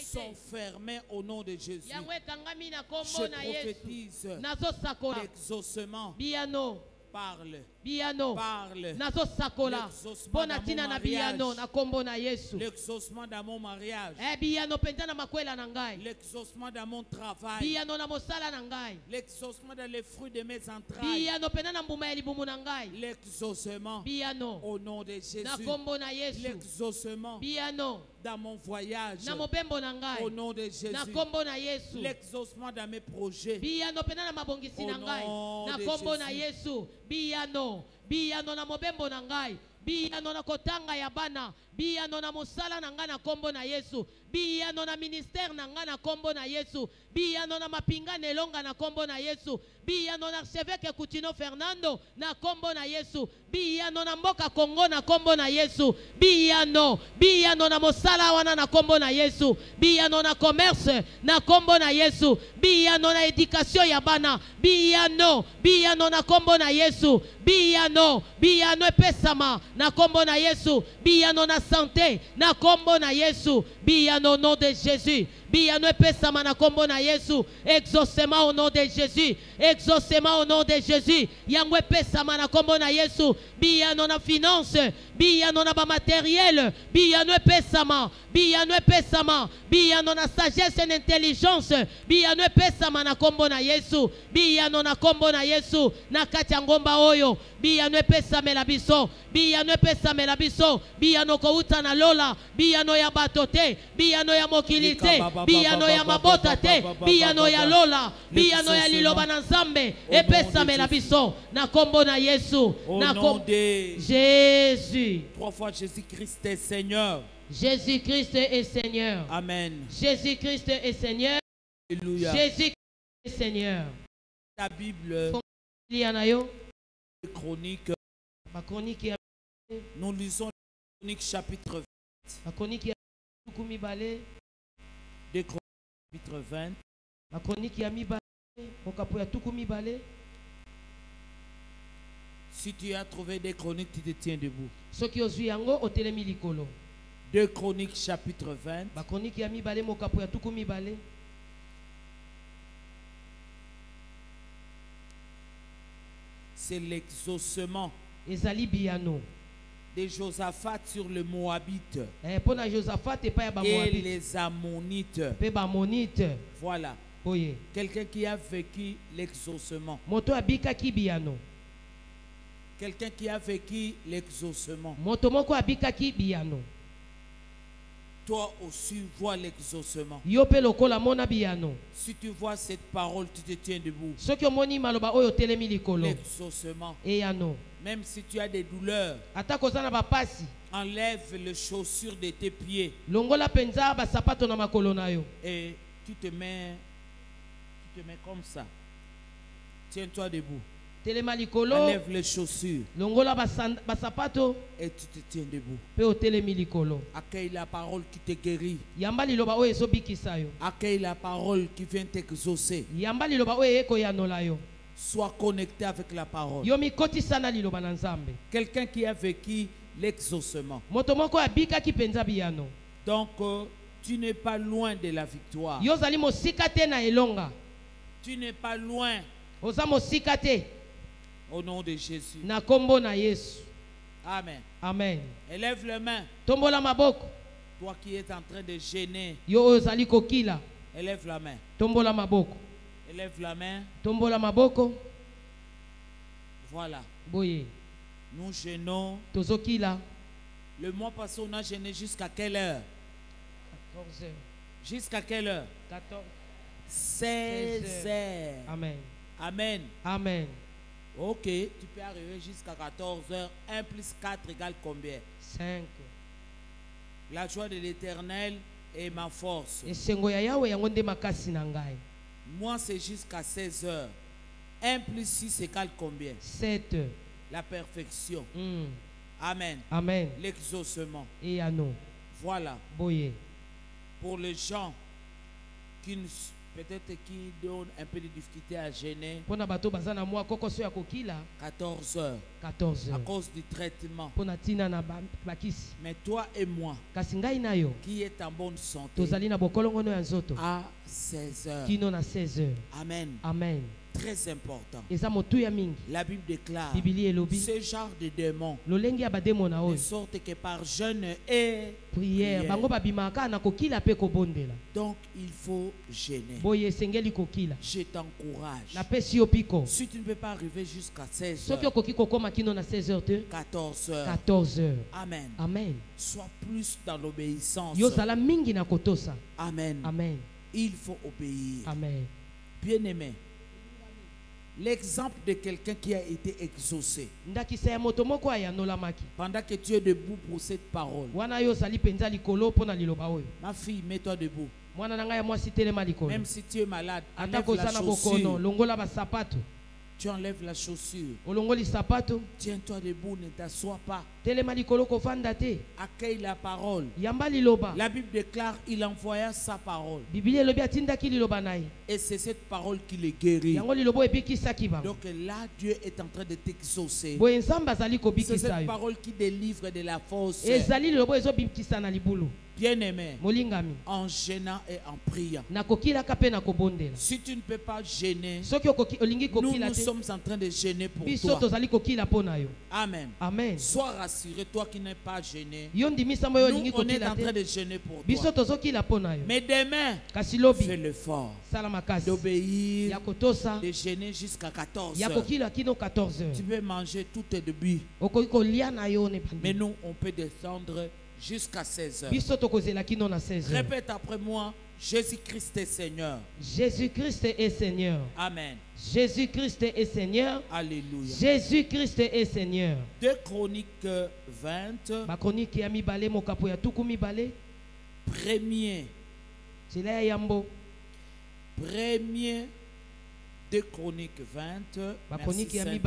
sont fermés au nom de Jésus. Je prophétise l'exaucement. Parle. Biano. Parle. Nazo sakola. Bonatina na biano na kombo na Yesu. L'exaucement dans mon mariage. Biano pentana makwela na ngai. L'exaucement dans mon travail. Biano na mosala na ngai. L'exaucement dans les fruits de mes entrailles. Biano pentana mbuma elibumu na ngai. L'exaucement. Biano. Au nom de Jésus. Na kombo na Yesu. L'exaucement. Biano. Dans mon voyage. Na mobembo na ngai. Au nom de Jésus. Na kombo na Yesu. L'exaucement dans mes projets. Biano pentana mabongisi na ngai. Na kombo na Yesu. Biano. Biano na mobembo na ngai. Biano na kotanga ya bana. Biano na mosala na ngai na kombo na Yesu. Biano na ministère na ngai na kombo na Yesu. Biano na mapinga nelonga na kombo na Yesu. Biano na archevêque Coutinho Fernando na kombo na Yesu. Biano na mboka Congo na kombo na Yesu. Biano na mosala wana na kombo na Yesu. Biano na commerce na kombo na Yesu. Biano na éducation ya bana. Biano na kombo na Yesu. Biano epesama na kombo na Yesu. Biano na santé na kombo na Yesu. Biano au nom de Jésus. Biano epesama na kombo na Yesu. Exaucement au nom de Jésus. Exaucement au nom de Jésus. Yango epesama na kombo na Yesu. Biano na finance. Biano na ba matériel. Biano epesama. Biano epesama. Biano na sagesse et intelligence. Biano epesama na kombo na Yesu. Biano na kombo na Yesu. Na kati ya ngomba oyo. Biano epesamela biso. Biano epesamela biso. Biano kouta na lola. Biano ya batote. Biano ya mokilite. Biano ya mabota te. Biano ya lola. Biano ya liloba na nzambe. Epesamela biso. Na kombo na Yesu. Na kombo de Jésus. 3 fois Jésus-Christ est Seigneur. Jésus-Christ est Seigneur. Amen. Jésus-Christ est Seigneur. Alléluia. Jésus-Christ est Seigneur. La Bible. Chronique. Nous lisons Chronique chapitre 20. Chronique chapitre 20. Si tu as trouvé des chroniques, tu te tiens debout. 2 Chroniques chapitre 20. C'est l'exaucement de Josaphat sur le Moabite et les Ammonites. Voilà. Quelqu'un qui a vécu l'exaucement. Quelqu'un qui a vécu l'exaucement. Toi aussi vois l'exaucement. Si tu vois cette parole, tu te tiens debout. L'exaucement. Même si tu as des douleurs, enlève les chaussures de tes pieds. Et tu te mets comme ça. Tiens-toi debout. Enlève les chaussures et tu te tiens debout. Accueille la parole qui te guérit. Accueille la parole qui vient t'exaucer. Sois connecté avec la parole. Quelqu'un qui a vécu l'exaucement. Donc tu n'es pas loin de la victoire. Tu n'es pas loin. Au nom de Jésus. Amen. Amen. Élève les mains. Toi qui es en train de gêner. Élève la main. Élève la main. Voilà. Nous gênons. Le mois passé, on a gêné jusqu'à quelle heure? 14 heures. Jusqu'à quelle heure? 16 heures. Amen. Amen. Amen. Ok, tu peux arriver jusqu'à 14 heures. 1 plus 4 égale combien? 5. La joie de l'Éternel est ma force. Moi, c'est jusqu'à 16 heures. 1 plus 6 égale combien? 7. La perfection. Amen. Amen. L'exaucement. Et à nous. Voilà. Pour les gens qui ne Peut-être qui donne un peu de difficulté à gêner. 14 heures. 14 heures. À cause du traitement. Mais toi et moi, qui est en bonne santé, à 16 heures. Amen. Amen. Très important. La Bible déclare ce genre de démons, de sorte que par jeûne et prière. Donc il faut gêner. Je t'encourage. Si tu ne peux pas arriver jusqu'à 16 heures, 14 heures. 14 heures. Amen. Amen. Sois plus dans l'obéissance. Amen. Amen. Il faut obéir. Amen. Bien-aimé, l'exemple de quelqu'un qui a été exaucé. Pendant que tu es debout pour cette parole. Ma fille, mets-toi debout. Même si tu es malade, enlève la chaussure. Tu enlèves la chaussure. Tiens-toi debout, ne t'assois pas. Accueille la parole. La Bible déclare il envoya sa parole. Et c'est cette parole qui les guérit. Donc là, Dieu est en train de t'exaucer. C'est cette parole qui délivre de la force. Bien-aimé, en gênant et en priant. Si tu ne peux pas gêner, nous sommes en train de gêner pour toi. Amen. Amen. Sois rassuré, toi qui n'es pas gêné. Nous, on est en train de gêner pour toi. Mais demain, fais l'effort d'obéir, de gêner jusqu'à 14 heures. Tu peux manger tout est début. Mais nous, on peut descendre jusqu'à 16 heures. Répète après moi, Jésus-Christ est Seigneur. Jésus-Christ est Seigneur. Amen. Jésus-Christ est Seigneur. Alléluia. Jésus-Christ est Seigneur. 2 Chroniques 20. Premier. 2 Chroniques 20. Merci Saint-Esprit.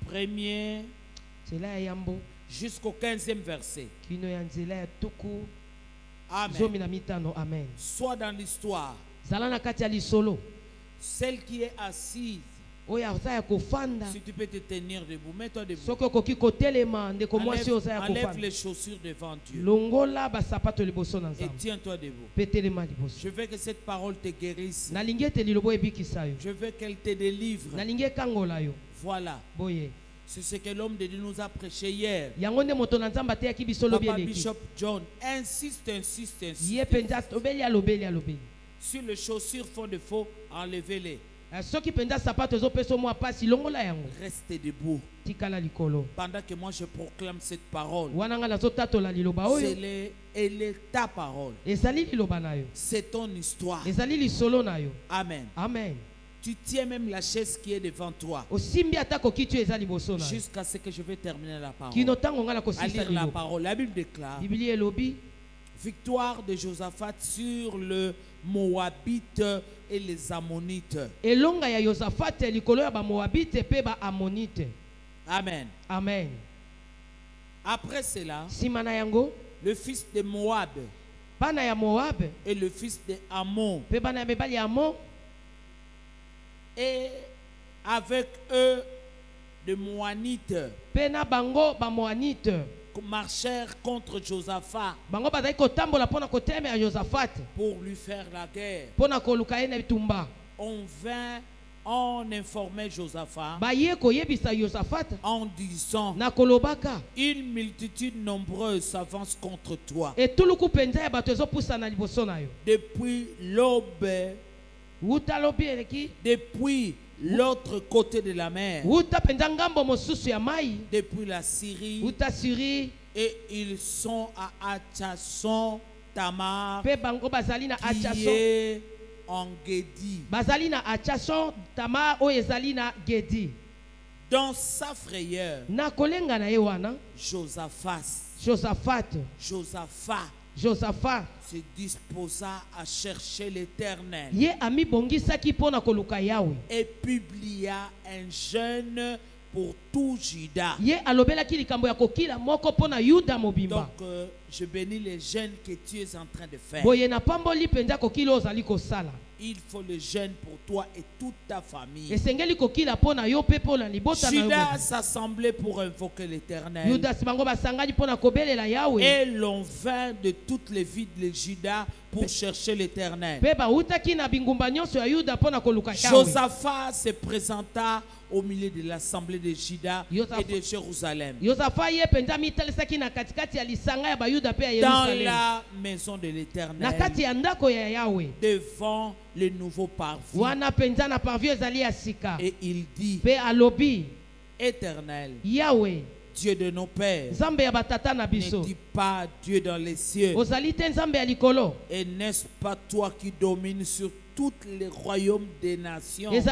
Premier jusqu'au 15e verset. Amen. Soit dans l'histoire, celle qui est assise, si tu peux te tenir debout, mets-toi debout. Enlève les chaussures devant Dieu et tiens-toi debout. Je veux que cette parole te guérisse. Je veux qu'elle te délivre. Voilà. C'est ce que l'homme de Dieu nous a prêché hier. Papa Bishop John insiste. Si les chaussures font défaut, enlevez-les. Restez debout. Pendant que moi je proclame cette parole. Elle est ta parole. C'est ton histoire. Amen. Amen. Tu tiens même la chaise qui est devant toi. Jusqu'à ce que je vais terminer la parole. À lire la parole. La Bible déclare victoire de Josaphat sur le Moabite et les Ammonites. Amen. Amen. Après cela, le fils de Moab et le fils de Ammon et avec eux de Moanites marchèrent contre Josaphat pour lui faire la guerre. On vint, on informait Josaphat en disant une multitude nombreuse s'avance contre toi. Depuis l'aube, depuis l'autre côté de la mer, depuis la Syrie, et ils sont à Hatchason Tamar, qui est en Guédi. Dans sa frayeur, Josaphat se disposa à chercher l'Éternel et publia un jeûne pour tout Juda. Donc je bénis les jeûnes que tu es en train de faire. Il faut le jeûne pour toi et toute ta famille. Juda s'assemblait pour invoquer l'Éternel. Et l'on vint de toutes les villes de Juda pour chercher l'Éternel. Josaphat se présenta au milieu de l'assemblée de Juda et de Jérusalem. Dans la maison de l'Éternel, devant le nouveau parvis. Et il dit, Éternel, Dieu de nos pères, ne dis pas Dieu dans les cieux. Et n'est-ce pas toi qui domines sur tous les royaumes des nations? N'est-ce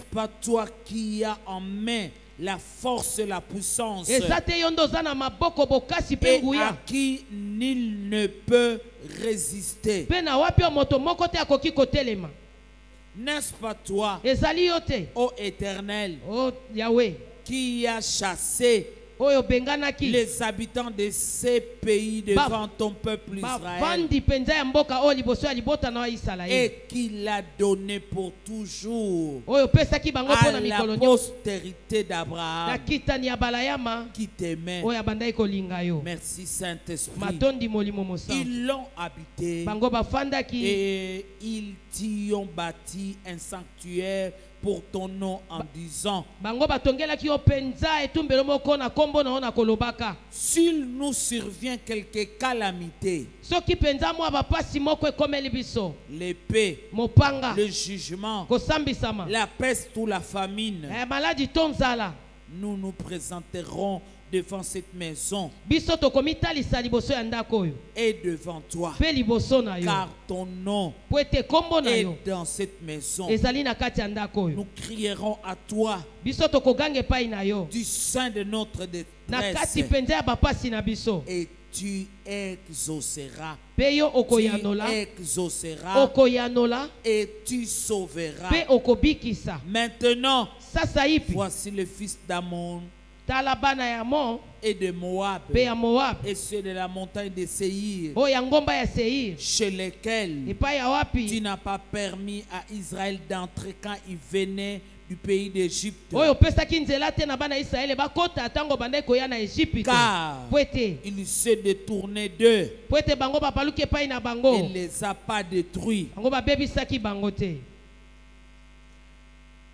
pas toi qui as en main la force et la puissance, et à qui nul ne peut résister? N'est-ce pas toi, ô Éternel, qui a chassé les habitants de ces pays devant ton peuple Israël et qui l'a donné pour toujours à la postérité d'Abraham qui t'aimait? Merci Saint-Esprit. Ils l'ont habité et ils t'y ont bâti un sanctuaire pour ton nom en disant, s'il nous survient quelque calamité, l'épée, le jugement, la peste ou la famine, nous nous présenterons devant cette maison et devant toi, car ton nom est dans cette maison. Nous crierons à toi du sein de notre détresse et tu exauceras. Tu exauceras et tu sauveras. Maintenant, voici le fils d'Ammon et de Moab et ceux de la montagne de Séhir, chez lesquels tu n'as pas permis à Israël d'entrer quand il venait du pays d'Égypte, car il s'est détourné d'eux et ne les a pas détruits.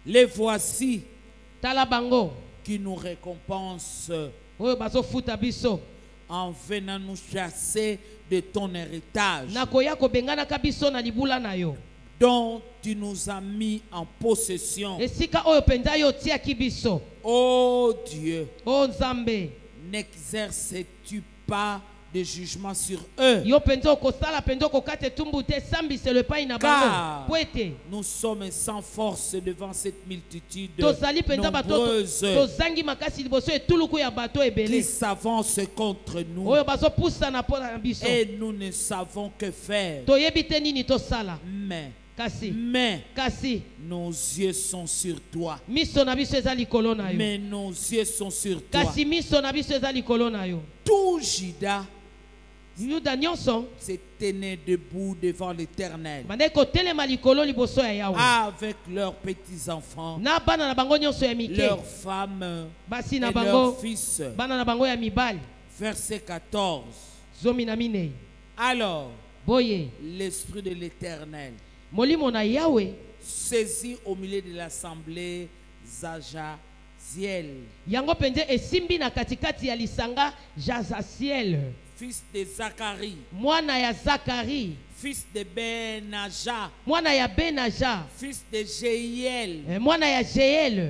Les voici qui nous récompense en venant nous chasser de ton héritage dont tu nous as mis en possession. Oh Dieu, n'exerces-tu pas de jugement sur eux? Car nous sommes sans force devant cette multitude nombreuse qui s'avance contre nous et nous ne savons que faire. Mais nos yeux sont sur toi. Mais nos yeux sont sur toi. Tout Juda se tenait debout devant l'Éternel avec leurs petits-enfants, leurs femmes et leurs fils. Verset 14. Alors l'Esprit de l'Éternel saisit au milieu de l'assemblée Zajaziel, fils de Zacharie, fils de Benaja, fils de Jéiel,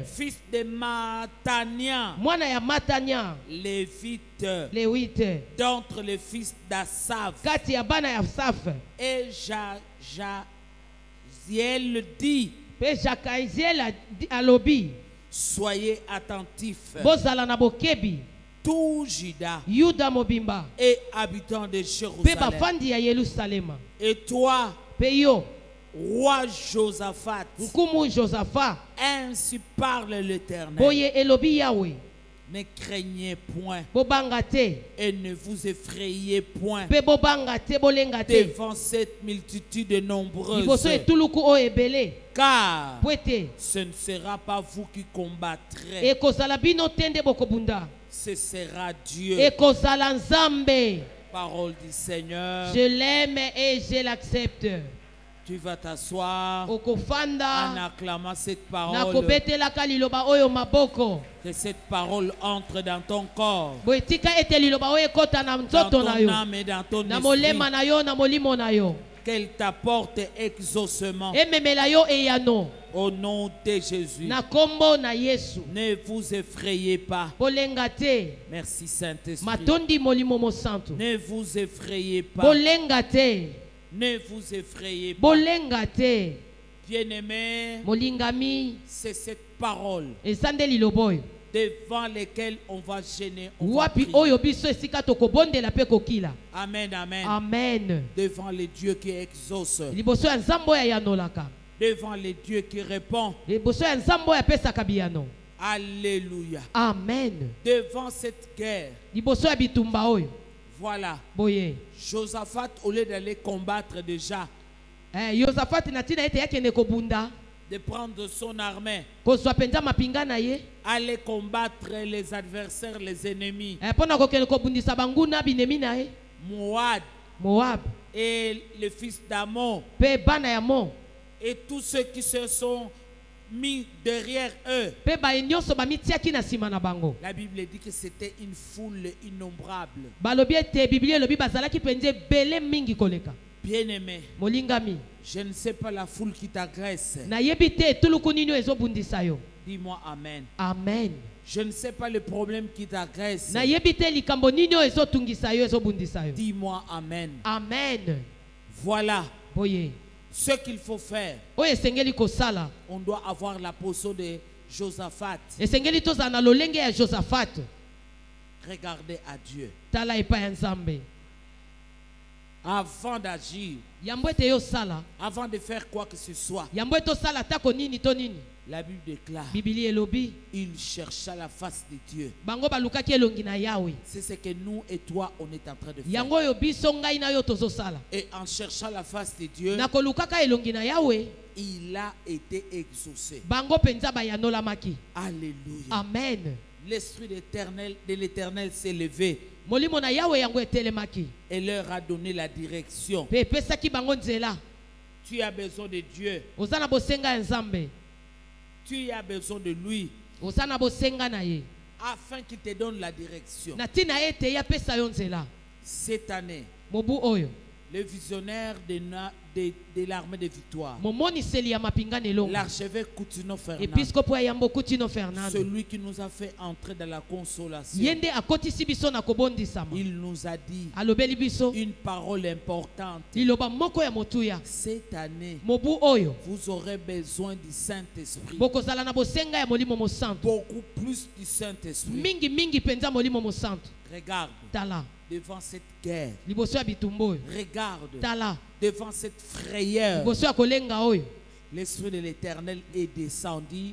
fils de Matania, Lévite, d'entre les fils d'Asaph. Et Jaziel dit, soyez attentifs, tout Juda et habitants de Jérusalem, et toi, Roi Josaphat. Ainsi parle l'Éternel. Ne craignez point et ne vous effrayez point devant cette multitude nombreuse, car ce ne sera pas vous qui combattrez, ce sera Dieu. Parole du Seigneur. Je l'aime et je l'accepte. Tu vas t'asseoir en acclamant cette parole. Que cette parole entre dans ton corps, dans ton âme et dans ton esprit. Qu'elle t'apporte exaucement. Au nom de Jésus. Ne vous effrayez pas. Merci Saint-Esprit. Ne vous effrayez pas. Ne vous effrayez pas. Bien-aimé, c'est cette parole devant lesquelles on va gêner. Amen, amen. Amen. Devant les dieux qui exaucent. Devant les dieux qui répondent. Alléluia. Amen. Devant cette guerre. Voilà. Josaphat, au lieu d'aller combattre déjà, de prendre son armée, aller combattre les adversaires, les ennemis, Moab et le fils d'Amon et tous ceux qui se sont mis derrière eux. La Bible dit que c'était une foule innombrable. Bien-aimé, je ne sais pas la foule qui t'agresse. Dis-moi amen. Amen. Je ne sais pas le problème qui t'agresse. Dis-moi amen. Amen. Voilà ce qu'il faut faire. On doit avoir la position de Josaphat. Regardez à Dieu. Avant d'agir, avant de faire quoi que ce soit, la Bible déclare, il chercha la face de Dieu. C'est ce que nous et toi on est en train de faire. Et en cherchant la face de Dieu, il a été exaucé. Alléluia. Amen. L'esprit de l'Éternel s'est levé et leur a donné la direction. Tu as besoin de Dieu. Tu as besoin de lui afin qu'il te donne la direction. Cette année, le visionnaire de l'armée de victoire, l'archevêque Coutinho Fernand, celui qui nous a fait entrer dans la consolation, il nous a dit une parole importante. Cette année, vous aurez besoin du Saint-Esprit, beaucoup plus du Saint-Esprit. Regarde devant cette guerre, regarde devant cette frayeur, l'Esprit de l'Éternel est descendu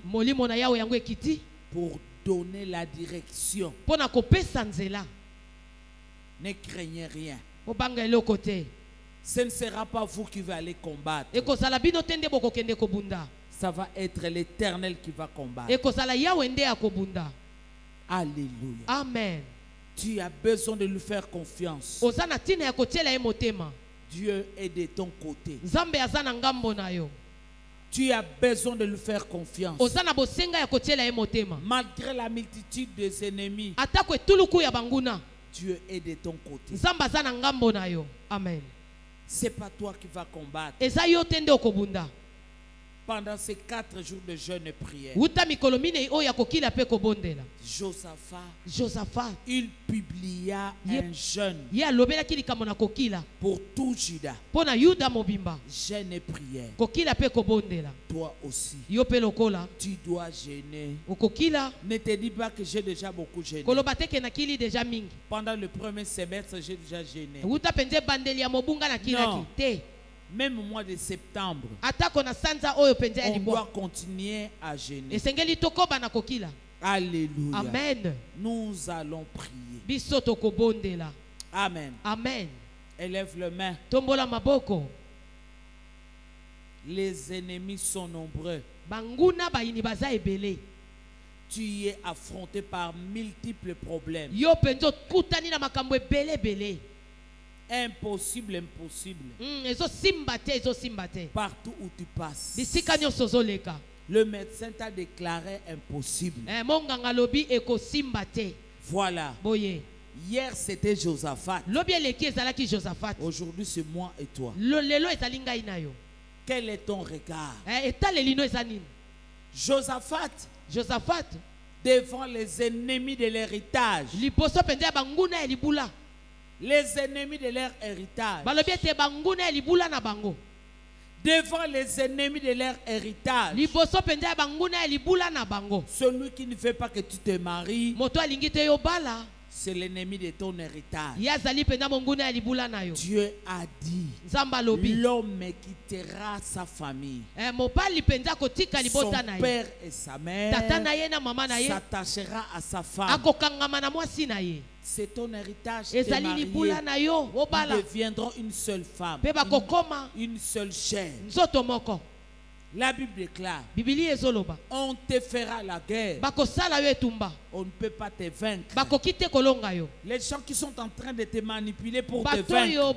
pour donner la direction. Ne craignez rien. Ce ne sera pas vous qui allez combattre. Ça va être l'Éternel qui va combattre. Alléluia. Amen. Tu as besoin de lui faire confiance. Dieu est de ton côté. Tu as besoin de lui faire confiance. Malgré la multitude des ennemis, Dieu est de ton côté. Amen. C'est pas toi qui vas combattre. Pendant ces 4 jours de jeûne et prière, Josaphat, il publia un jeûne pour tout Juda. Jeûne et prière. Toi aussi, tu dois jeûner. Ne te dis pas que j'ai déjà beaucoup jeûné. Pendant le premier semestre, j'ai déjà jeûné. Même au mois de septembre, on doit continuer à jeûner. Alléluia. Amen. Nous allons prier. Amen. Amen. Élève le main. Les ennemis sont nombreux. Tu es affronté par multiples problèmes. Impossible, impossible. Partout où tu passes. Le médecin t'a déclaré impossible. Voilà. Hier c'était Josaphat. Aujourd'hui c'est moi et toi. Quel est ton regard? Josaphat devant les ennemis de l'héritage. Les ennemis de leur héritage. Devant les ennemis de leur héritage. Celui qui ne veut pas que tu te maries, c'est l'ennemi de ton héritage. Dieu a dit, l'homme quittera sa famille, son père et sa mère, s'attachera à sa femme. C'est ton héritage. Ils deviendront une seule femme, une seule chair. La Bible déclare, on te fera la guerre, on ne peut pas te vaincre. Les gens qui sont en train de te manipuler pour te vaincre,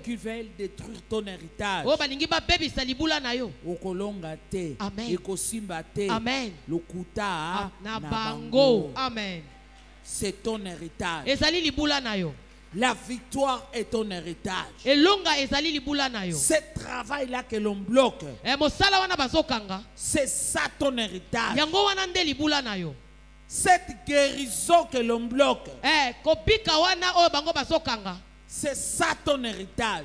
qui veulent détruire ton héritage, Amen. C'est ton héritage. La victoire est ton héritage. Ce travail-là que l'on bloque, c'est ça ton héritage. Cette guérison que l'on bloque, c'est ça ton héritage.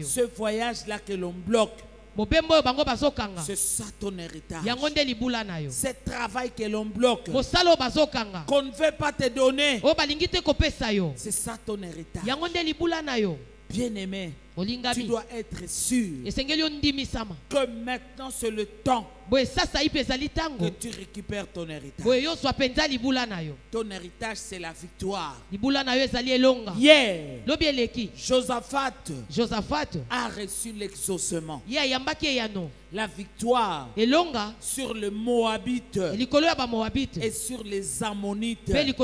Ce voyage-là que l'on bloque, c'est ça ton héritage. Ce travail que l'on bloque, qu'on ne veut pas te donner, c'est ça ton héritage. Bien-aimé, tu dois être sûr que maintenant c'est le temps que tu récupères ton héritage. Ton héritage, c'est la victoire. Hier, Josaphat a reçu l'exaucement, la victoire sur le Moabite et sur les Ammonites et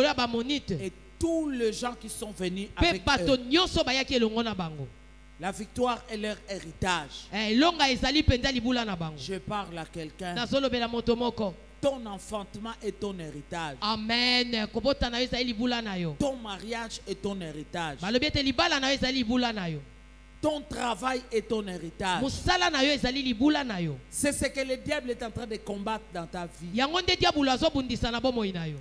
tous les gens qui sont venus avec eux. La victoire est leur héritage. Je parle à quelqu'un. Ton enfantement est ton héritage. Amen. Ton mariage est ton héritage. Ton travail est ton héritage. C'est ce que le diable est en train de combattre dans ta vie.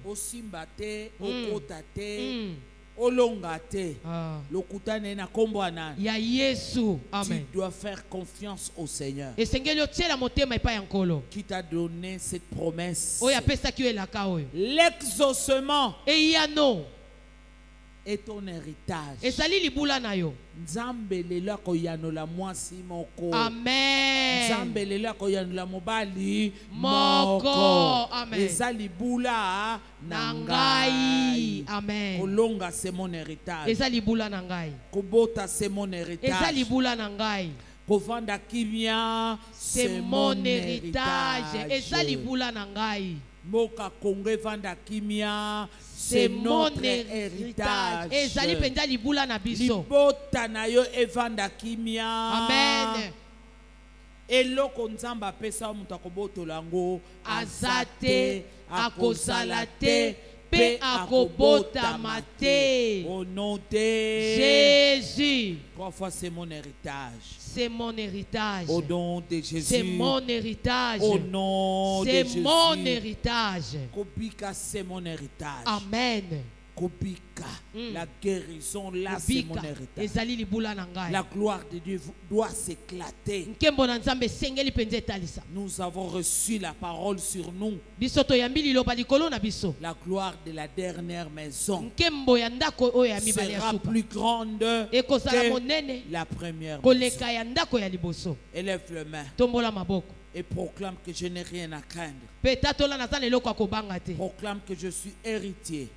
Osimbate, okotate, olongate, lokutane na kombo na. Ya Yesu. Tu dois faire confiance au Seigneur qui t'a donné cette promesse. L'exaucement est ton héritage. Nzambe lela koyanola mwasi moko. Amen. Nzambe lela koyanola mobali moko. Amen. Ezali bula nangai. Amen. Kolonga c'est mon héritage. Ezali bula nangai. Kobota c'est mon héritage. Ezali bula nangai. Kovanda kimia c'est mon héritage. Ezali bula nangai. Moka Kongé vanda kimia c'est notre héritage. Libota na yo evanda kimia. Amen. Eloko nzamba pesa mutu akobotola ngo azate akozala te pe akobotama te. Au nom de Jésus. 3 fois c'est mon héritage. C'est mon héritage. Au nom de Jésus. C'est mon héritage. Au nom de Jésus. C'est mon héritage. Kobika c'est mon héritage. Amen. La guérison, là, c'est mon héritage. La gloire de Dieu doit s'éclater. Nous avons reçu la parole sur nous. La gloire de la dernière maison sera plus grande que la première maison. Élève le main et proclame que je n'ai rien à craindre. Proclame que je suis héritier.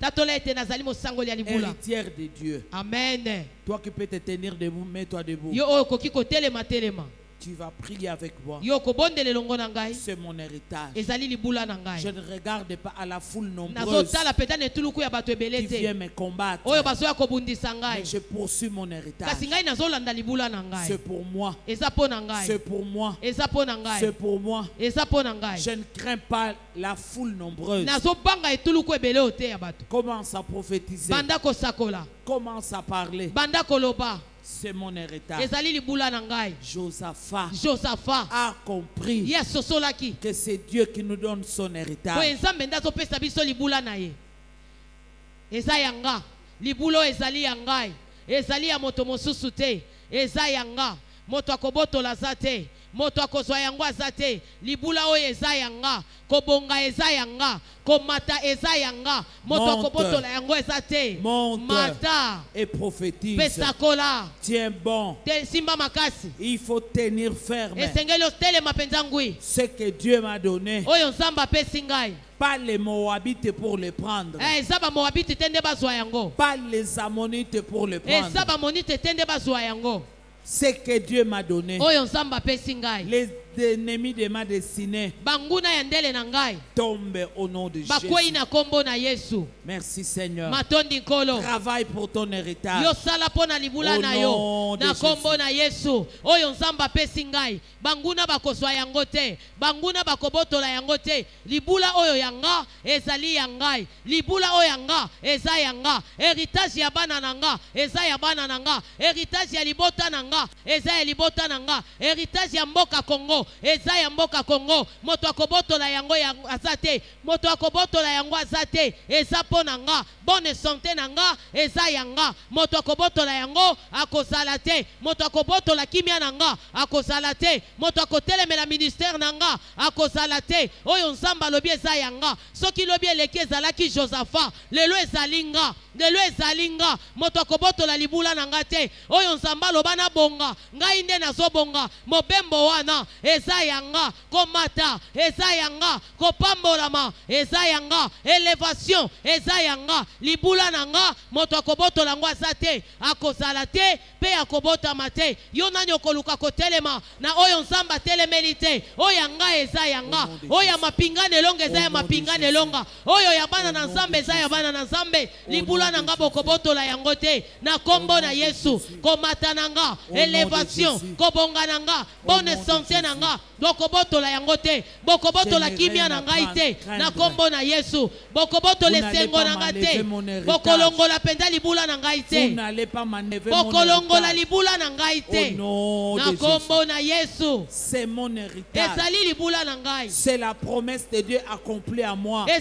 Héritière de Dieu. Amen. Toi qui peux te tenir debout, mets-toi debout. Tu vas prier avec moi. C'est mon héritage. Je ne regarde pas à la foule nombreuse qui vient me combattre. Mais je poursuis mon héritage. C'est pour moi. C'est pour moi. C'est pour moi. Je ne crains pas la foule nombreuse. Commence à prophétiser. Commence à parler. C'est mon héritage. Josaphat a compris que c'est Dieu qui nous donne son héritage. Moto akozwa yango azate libula oyo eza yanga kobonga eza yanga komata eza yanga moto akobotola yango ezate mata et prophétise. Pesakola Tiens bon. Simba makasi. Il faut tenir ferme. Esengelo tele mapenza ngui. Ce que Dieu m'a donné. Oyo nzamba pesi ngai. Pas les Moabites pour le prendre. Zaba Moabite tende bazwa yango. Pas les Ammonites pour le prendre. Zaba Amonite tende bazwa yango. Ce que Dieu m'a donné. Les ennemis de ma destinée tombent au nom de Jésus. Merci Seigneur. Travaille pour ton héritage. Au nom de Jésus. Banguna bakozwa yango te, banguna bakobotola yango te, libula oyo yanga ezali yangai, libula oyo yanga eza yanga, héritage ya bana nanga eza ya bana nanga, héritage ya libota nanga eza ya libota nanga, héritage ya mboka Kongo eza ya mboka Kongo, moto akobotola yango ya azate, moto akobotola yango azate, eza ponanga, bonne santé nanga eza yanga, moto akobotola yango akozala te, moto akobotola kimia nanga akozala te, moto akotelemela ministère nanga akozala te, oyo nzamba lobi eza yanga, soki lobi eleki ezalaki Josaphat, lelo ezalinga, lelo ezalinga, moto akobotola libula nanga te, oyo nzamba lobana bonga, ngai nde nazobonga, mobembo wana eza yanga, komata eza yanga, kopambolama eza yanga, élévation eza yanga, libula nanga, moto akobotola ngo azate, akozala te, pe akobotama te, yo nani okoluka kotelema, na oyo nzamba telemelite, oyo yanga eza yanga, oyo ya mapingane longa eza ya mapingane longa, oyo ya bana na nzambe eza ya bana na nzambe, libula nanga bokobotola yango te, na kombo na Yesu, komata nanga, élévation, kobonga nanga, bonne santé nanga, bokobotola yango te, bokobotola kimia nanga ite, na kombo na Yesu, bokobotola esengo nanga te, bokolongola penda libula nanga ite, bokolongola libula nanga ite, na kombo na Yesu. C'est mon héritage. C'est la promesse de Dieu accomplie à moi. Vous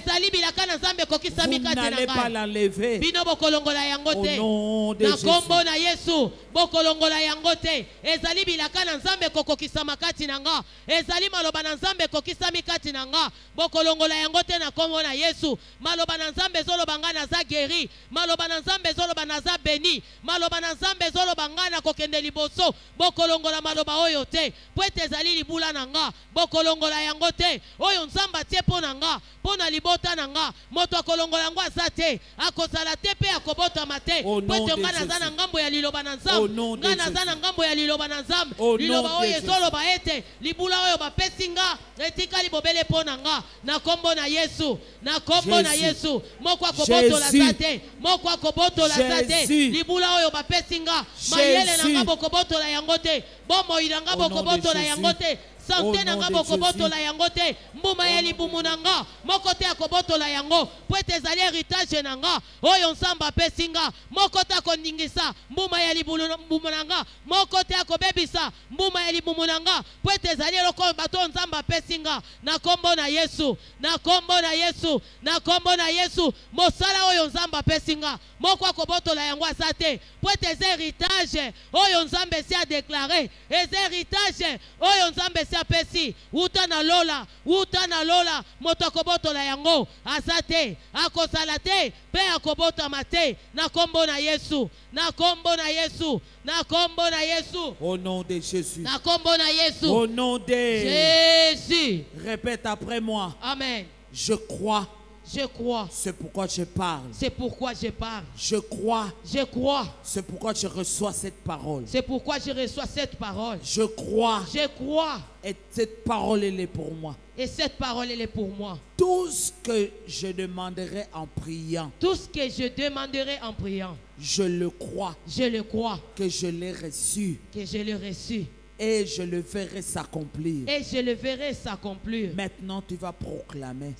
n'allez pas l'enlever. Au nom de Jésus. Bokolongola yangote ezali bilaka na nzambe kokokisa makati nanga ezali maloba na nzambe kokisa mikati nanga bokolongola yangote na kombo na Yesu maloba na nzambe zoloba nga na za guéri maloba na nzambe zoloba na za béni maloba na nzambe zoloba nga na kokende liboso bokolongola maloba oyo te pwete ezali libula nanga bokolongola yangote oyo nzamba tie po nanga pona libota nanga moto akolongola ngo azate akozala te pe akobota mate pwete nga na za na ngambo ya liloba na nzambe ngana zana ngambo ya liloba na nzambe liloba oyo ezoloba ete libula oyo bapesi nga etika libobele po nanga na kombo na Yesu na kombo na Yesu moko akobotola zate moko akobotola zate libula oyo bapesi nga mayele na nga bokobotola yango te bomo iranga bokobotola yango te santé nanga bokobotola yango te mbuma ya libumu nanga moko te akobotola yango po ete ezali héritage nanga oyo nzambe apesi nga moko te akondingisa mbuma ya libumu nanga moko te akobebisa mbuma ya libumu nanga po ete ezali eloko bato nzambe apesi nga na kombo na Yesu na kombo na Yesu na kombo na Yesu mosala oyo nzambe apesi nga moko akobotola yango aza te po ete eza héritage oyo nzambe si a déclaré eza héritage oyo nzambe si apesi uta na lola moto akobotola yango aza te akosala te pe akobotama te na kombo na Yesu na kombo na Yesu na kombo na Yesu au nom de Jésus na kombo na Yesu au nom de Jésus. Répète après moi. Amen. Je crois. Je crois. C'est pourquoi je parle. C'est pourquoi je parle. Je crois. Je crois. C'est pourquoi je reçois cette parole. C'est pourquoi je reçois cette parole. Je crois. Je crois. Et cette parole, elle est pour moi. Et cette parole, elle est pour moi. Tout ce que je demanderai en priant. Tout ce que je demanderai en priant. Je le crois. Je le crois. Que je l'ai reçu. Que je l'ai reçu. Et je le verrai s'accomplir. Et je le verrai s'accomplir. Maintenant, tu vas proclamer.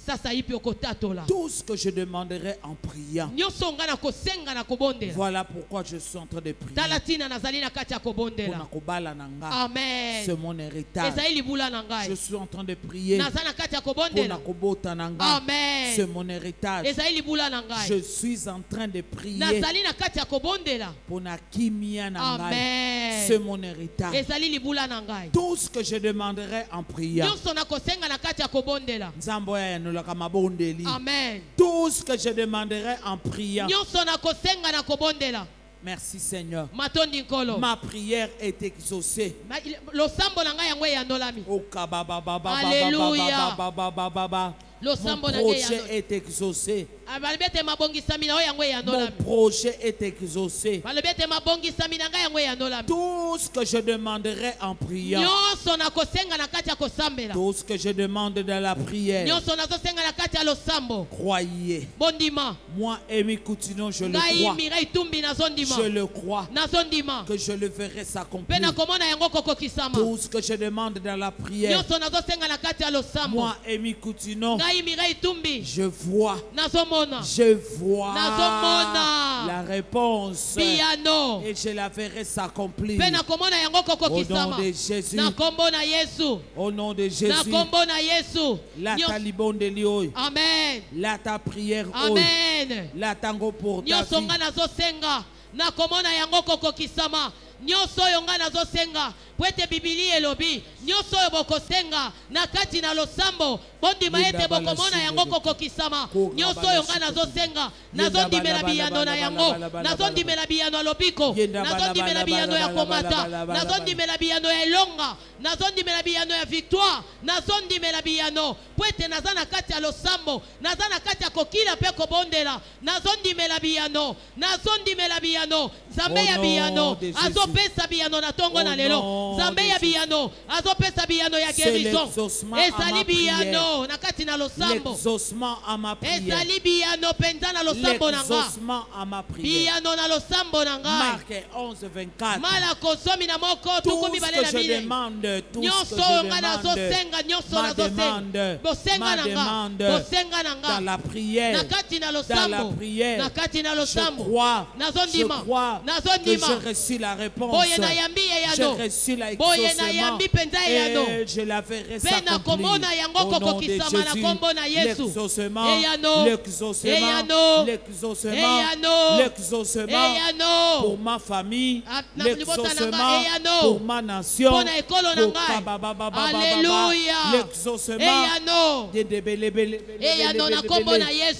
Tout ce que je demanderai en priant. Voilà pourquoi je suis en train de prier. Amen. C'est mon héritage. Je suis en train de prier. Amen. C'est mon héritage. Je suis en train de prier. Amen. C'est mon héritage. Tout ce que je demanderai en priant. Amen. Tout ce que je demanderai en priant. Merci Seigneur. Ma prière est exaucée. Alléluia. Mon projet est exaucé. Mon projet est exaucé. Tout ce que je demanderai en priant. Tout ce que je demande dans la prière. Croyez. Moi, Amy Coutinho, je le crois. Je le crois. Que je le verrai s'accomplir. Tout ce que je demande dans la prière. Moi, Amy Coutinho, je vois la réponse et je la verrai s'accomplir au nom de Jésus. Au nom de Jésus. La talibon de Lio. Amen. La ta prière. Amen. La tango pour ta vie. Nyonso yonga nazosenga pwete Biblia elobi nyonso bokosenga na kati na losambo bondima ete bokomona yango kokokisama nyonso yonga nazosenga nazondimela biyano na yango nazondimela biyano lobiko nazondimela biyano ya komata nazondimela biyano ya elonga nazondimela biyano ya victoire nazondimela biyano pwete nazana kati ya losambo nazana kati ya kokila pe kobondela nazondimela biyano Zambe ya biyano azopesa biyano na tongo na lelo Zambe ya biyano azopesa biyano ya guérison ezali biyano na kati na losambo ezali biyano penza na losambo nanga biyano na losambo nanga Marc 11:24 mala kosomi na moko tukumi balela mile nyonso nga nazosenga nyonso nazosenga bosenga nanga dans la prière na kati na losambo na kati na losambo nazondima que je reçu la réponse. J'ai reçu la exaucement et je la verrai s'accomplir au nom de Jésus. L'exaucement pour ma famille, l'exaucement pour ma nation,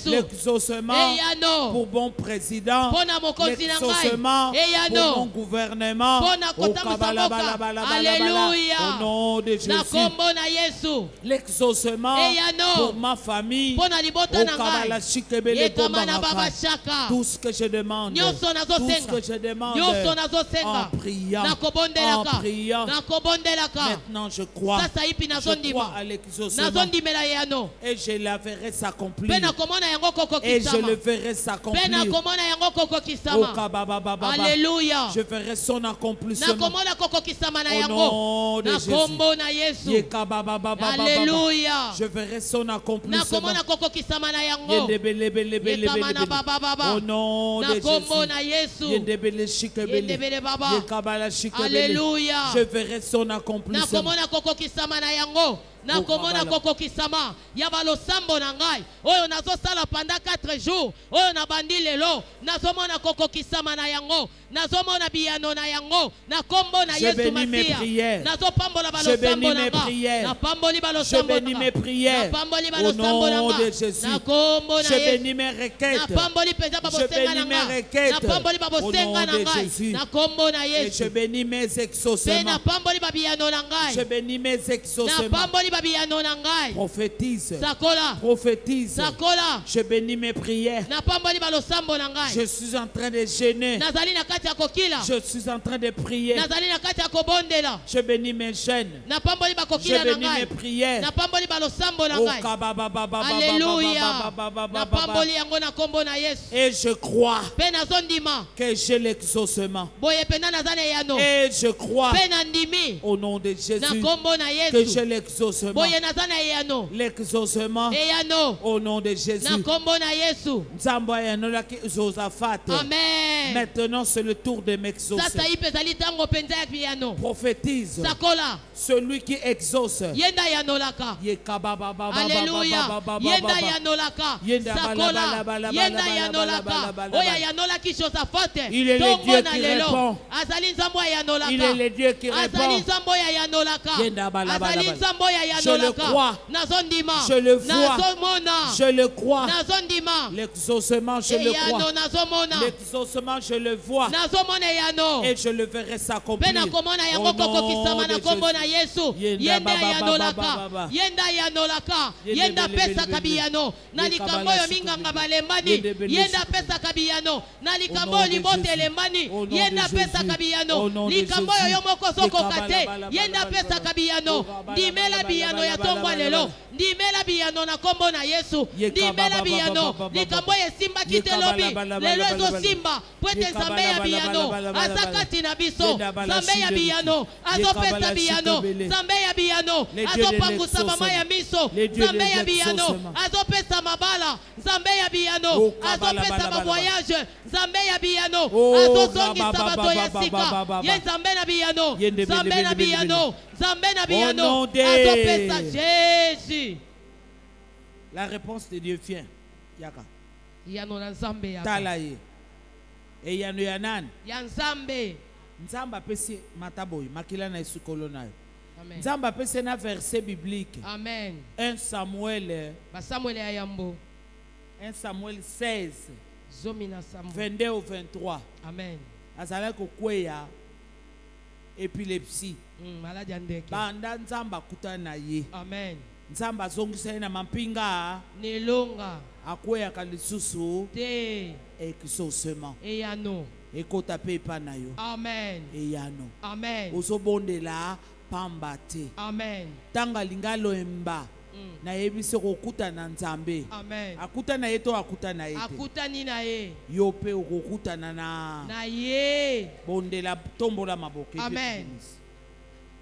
l'exaucement pour bon président, l'exaucement pour mon gouvernement, au nom de Jésus, l'exaucement pour ma famille, tout ce que je demande, en priant, maintenant je crois à l'exaucement et je la verrai s'accomplir et je le verrai s'accomplir. Alléluia. Je verrai son accomplissement nom de Jésus. Alléluia. Je verrai son accomplissement. Au nom de Jésus. Alléluia. Je verrai son accomplissement. Nakomona koko kisama ya balosambo na ngai oyo nazosala pendant 4 jours oyo na bandi lelo nazomona koko kisama na yango nazomona biyano na yango na kombo na Yesu Masia nazopambola balosambo na ngai na pamboli balosambo na ngai na pamboli balosambo na ngai na kombo na Yesu na pamboli peza babosenga na ngai na pamboli babosenga na ngai na kombo na Yesu je bénis mes exaucements na pamboli babiyano na ngai je bénis mes exaucements na pamboli prophétise. Sakola. Prophétise. Sakola. Je bénis mes prières. Je suis en train de jeûner. Je suis en train de prier. Je bénis mes jeûnes. Je bénis mes prières. Alléluia. Et je crois que j'ai l'exaucement. Et je crois au nom de Jésus que j'ai l'exaucement. L'exaucement au nom de Jésus. Amen. Maintenant c'est le tour de m'exaucer. Prophétise. Celui qui exauce. Alléluia. Yenda yanolaka. Sakola. Yenda yanolaka. Oya yanolaki Josaphat. Il est le Dieu qui répond. Il est le Dieu qui répond. Je le crois. Je le vois. Je le crois. L'exaucement, je le crois. L'exaucement, je le vois. Et je le verrai s'accomplir. Au nom de Jésus. Yenda yanolaka. Yenda pesa kabiyano. Nalikambo yo minganga balembani. Yenda pesa kabiyano. Nalikambo libote lembani. Yenda pesa kabiyano. Likambo yo moko soko kate. Yenda pesa kabiyano. Dimela biyano ya tongwa lelo. Ndimela biyano na kombo na Yesu. Ndimela biyano. Likambo ye simba kitelobi. Lelo ezo simba. Pwete zambe ya biyano. Asakati na biso. Zambe ya biyano. Azopesa biyano. Zambe ya biyano. Azopangusa mama ya miso. Zambe ya biyano. Azopesa mabala. Zambe ya biyano. Azopesa ma voyage. Zambe ya biyano. Azosongisa bato ya sika. Ye zambe na biyano. Zambe na biyano. Zambe na biyano. Azopesa Jésus. La réponse de Dieu vient. Yaka. Yano na Nzambe yaka. Talaye. Et yano yanan. Ya Nzambe. Nzamba pesi mataboy. Makila na esukolo nayo. Amen. Nzamba pesi na verset biblique. Amen. 1 Samuel. Ba Samuel ayambo. 1 Samuel 16. Zomina Samuel. 22 au 23. Amen. Azala kokweya épilepsie. Maladie andeke. Banda Nzamba kutana na ye. Amen. Nzamba zongisa na mampinga. Nelonga. Akweya kalisusu. Te. Exaucement. Eyano. Ekota pe pa na yo. Amen. Eyano. Amen. Ozobondela pamba te. Amen. Tanga lingalo emba. Na yebise kokuta na Nzambe. Amen. Akuta na ye to akuta na ye. Akuta ni na ye. Yo pe okokuta na ye. Bondela tombola maboke. Amen.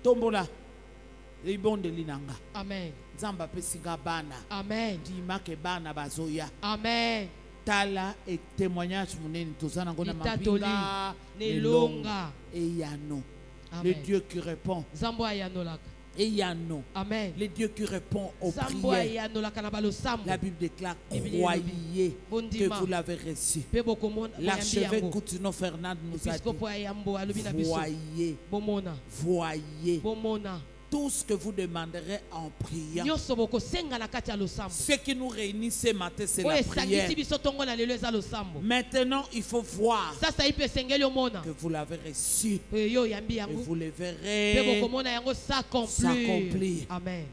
Tombola. Libondeli nanga. Amen. Nzamba pesinga bana. Amen. Dimake bana bazoya. Amen. Tala et témoignage muneni tozana ngona mapinga nelonga eyano. Le Dieu qui répond. Zambo ayano laka. Eyano. Amen. Le Dieu qui répond aux prières. La Bible déclare croyez que vous l'avez reçu. L'archevêque Coutinho Fernand nous a dit voyez. Voyez. Tout ce que vous demanderez en priant. Ce qui nous réunit ce matin, c'est la prière. Maintenant, il faut voir que vous l'avez reçu. Et vous le verrez s'accomplir. Amen.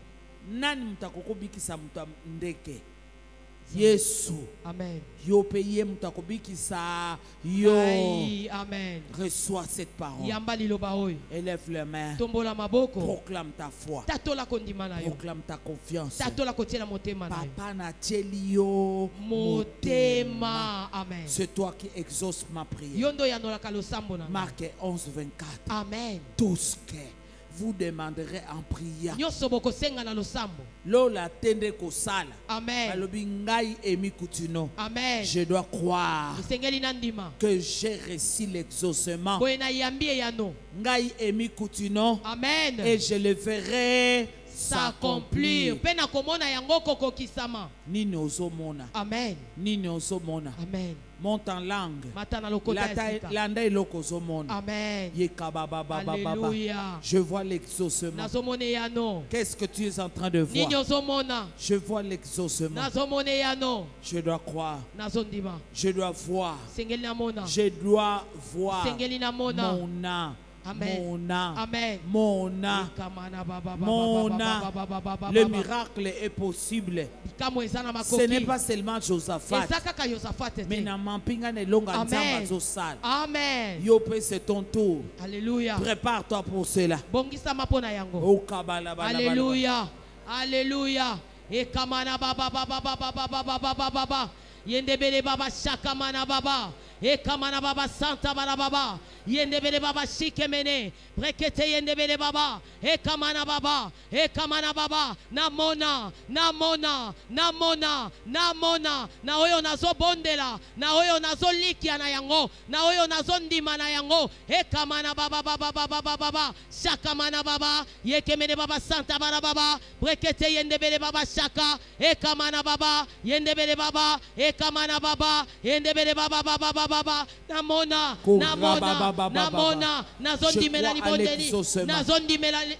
Nani mutako bikisa mutandeke. Yesu. Amen. Yo peye mutakobikisa yo. Amen. Reçois cette parole. Élève les mains. Proclame ta foi. Proclame ta confiance. Papa na teli yo motema. Amen. C'est toi qui exauces ma prière. Marc 11, 24. Amen. Tous que vous demanderez en priant. Amen. Amen. Je dois croire que j'ai reçu l'exaucement. Amen. Et je le verrai s'accomplir. Nini ozomona. Amen. Nini ozomona. Amen. Monte en langue. Amen. Alléluia. Je vois l'exaucement. Qu'est-ce que tu es en train de voir? Je vois l'exaucement. Je dois croire. Je dois voir. Je dois voir. Mon âme. Amen. Amen. Le miracle est possible. Ce n'est pas seulement Josaphat. Mais Amen. Amen. Yopé, c'est ton tour. Alléluia. Prépare-toi pour cela. Alléluia. Alléluia. Et kamana baba baba baba baba baba baba. Yendebele baba shakamana baba. E kamana baba santa baba baba. Yendebele baba shikemene. Brekete yendebele baba. E kamana baba. E kamana baba. Namona. Namona. Namona. Namona. Na oyo nazo bondela. Na oyo nazo likia na yango. Na oyo nazo ndima na yango. E kamana baba baba baba baba. Shakamana baba. Yekemene baba santa baba baba. Brekete yendebele baba shaka. E kamana baba. Yendebele baba. E kamana baba. Yendebele baba baba baba. Namona. Namona. Namona. Nazondi melani bondeli. Nazondi melani.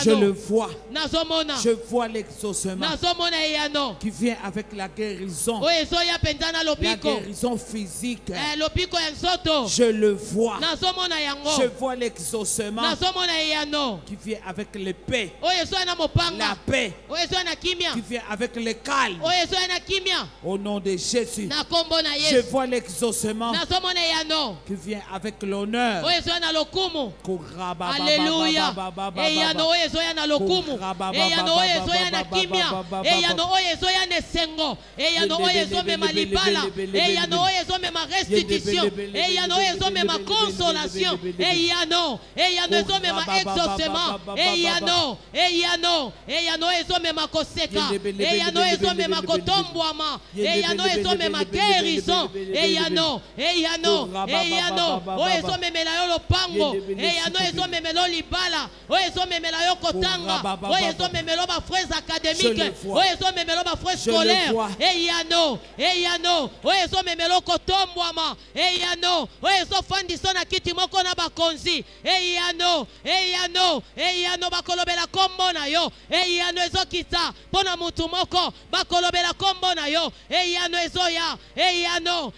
Je le vois. Nazomona. Je vois l'exaucement. Nazomona eyano. Qui vient avec la guérison. Oyezoya pendana lopiko. La guérison physique. Lopiko enzoto. Je le vois. Nazomona yango. Je vois l'exaucement. Nazomona eyano. Qui vient avec la paix. Oyezoya na mopanga. La paix. Oyezoya na kimia. Qui vient avec le calme. Oyezoya na kimia. Au nom de Jésus. Na kombo na Yesu. Je vois l'exaucement. Nazomona eyano. Qui vient avec l'honneur. Oyezoya na lokumu. Alléluia. Eyano oyezoya na lokumu. Eyano oyezoya na kimia. Eyano oyezoya na sengo. Eyano oyezoya ma libala. Eyano oyezoya ma restitution. Eyano oyezoya ma consolation. Eyano oyezoya ma exaucement. Eyano oyezoya ma koseka. Eyano oyezoya ma kotombwama. Eyano oyezoya ma guérison. Eyano oyezoya memela yo lopango. Eyano oyezoya memela libala. Oyezoya memela yo kotanga. Oyezoya memela ba frères académiques. Oyezoya memela ba frères scolaires. Eyano oyezoya memela kotombwama. Eyano oyezoya fandisa na kiti moko na bakonzi. Eyano bakolobela kombo na yo. Eyano ezokita pona mutu moko bakolobela kombo na yo. Eyano ezoya. Eyano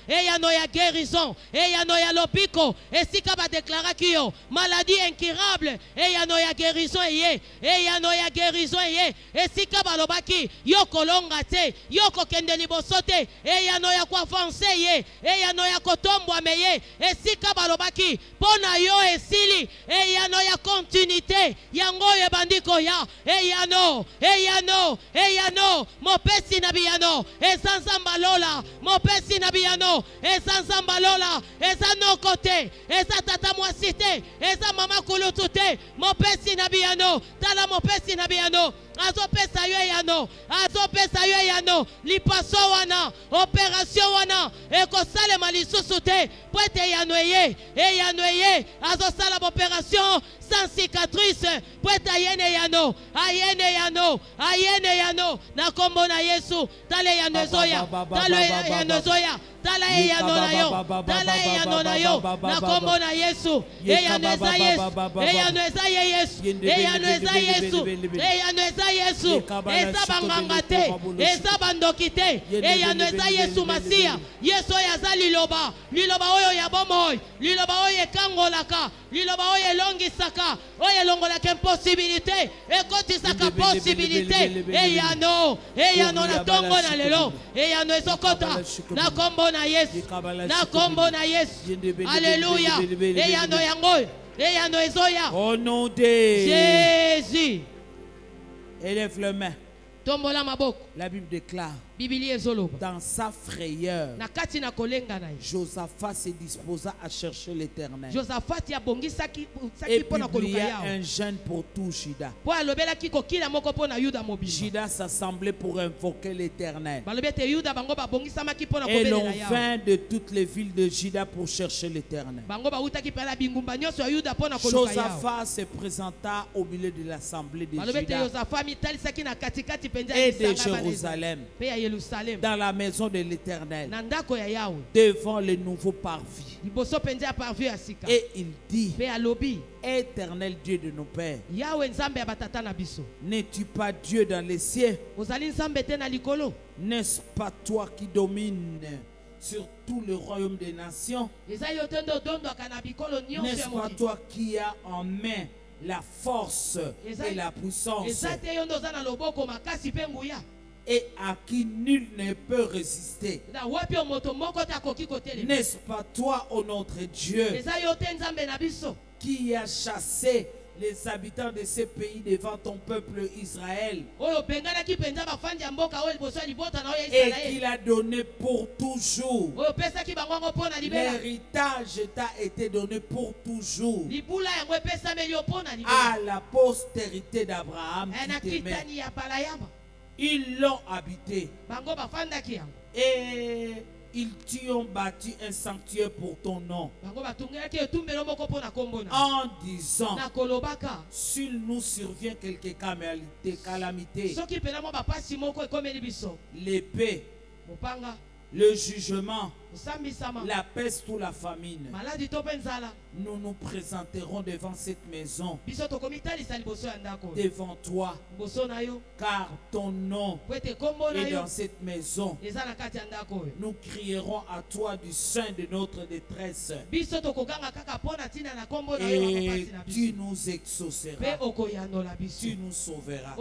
ya guérison. Eyano ya lopiko. Esika ba déclara kiyo maladie incurable. Eyano ya guérison eye. Eyano ya guérison eye. Esika balobaki yo kolonga te, yo kokende liboso te. Eyano ya kwa avancer ye. Eyano ya kotombwa meye. Esika balobaki pona yo esili. Eyano ya continuité. Yango ye bandiko ya. Eyano mopesi na biyano. Esanzamba lola. Mopesi na biyano. Esanzamba lola. Esa no kote. Esa tata mwasite. Esa mama kulutu te. Mopesi na biyano. Tala mopesi na biyano. Azopesa yo yano. Lipaso wana. Opération wana. Eko sale malisusu te. Poete yano eye. Azosala opération sans cicatrice. Poete ayene yano. Na kombo na Yesu. Tale yano ezoya. Tala eyano na yo. Na kombo na Yesu. Eyano eza Yesu. Eza banganga te. Eza bandoki te. Eyano eza Yesu Masia. Yesu yaza liloba. Liloba oyo ya bomoi. Liloba oyo ekangolaka. Liloba oyo elongisaka. Oyo elongolaka impossibilité. Ekotisaka possibilité. Eyano na tongo na lelo. Eyano ezokota. Na kombo na Yesu. Alléluia. Eyano yango. Eyano ezoya. Au nom de Jésus. Élève les mains. Tombola maboko. La Bible déclare. Dans sa frayeur, Josaphat se disposa à chercher l'Éternel. Et publia un jeûne pour tout Juda. Juda s'assemblait pour invoquer l'Éternel. Et l'on vint de toutes les villes de Juda pour chercher l'Éternel. Josaphat se présenta au milieu de l'assemblée de Juda et de Jérusalem, dans la maison de l'Éternel, devant le nouveau parvis. Et il dit: Éternel Dieu de nos pères, n'es-tu pas Dieu dans les cieux? N'est-ce pas toi qui domines sur tout le royaume des nations? N'est-ce pas toi qui as en main la force et la puissance, et à qui nul ne peut résister? N'est-ce pas toi, ô notre Dieu, qui a chassé les habitants de ce pays devant ton peuple Israël, et qu'il a donné pour toujours? L'héritage t'a été donné pour toujours à la postérité d'Abraham qui t'aimait. Ils l'ont habité et ils t'y ont bâti un sanctuaire pour ton nom, en disant: s'il nous survient quelque calamité, l'épée, le jugement, la peste ou la famine, nous nous présenterons devant cette maison, devant toi, car ton nom est dans cette maison. Nous crierons à toi du sein de notre détresse, et tu nous exauceras, tu nous sauveras.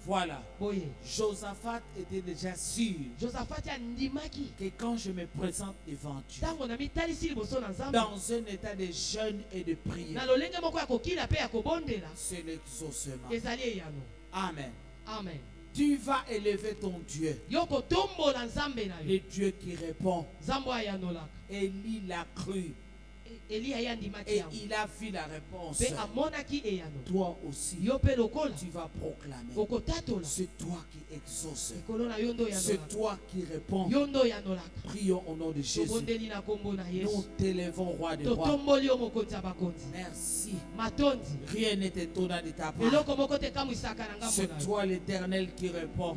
Voilà. Josaphat était déjà sûr que quand je me présente devant Dieu, dans un état de jeûne et de prière, c'est l'exaucement. Amen. Amen. Tu vas élever ton Dieu, le Dieu qui répond. Élie l'a cru et il a vu la réponse. Toi aussi, tu vas proclamer. C'est toi qui exauces, c'est toi qui réponds. Prions au nom de Jésus. Nous t'élevons, roi des rois. Merci. Rien n'est étonnant de ta part. C'est toi l'Éternel qui répond.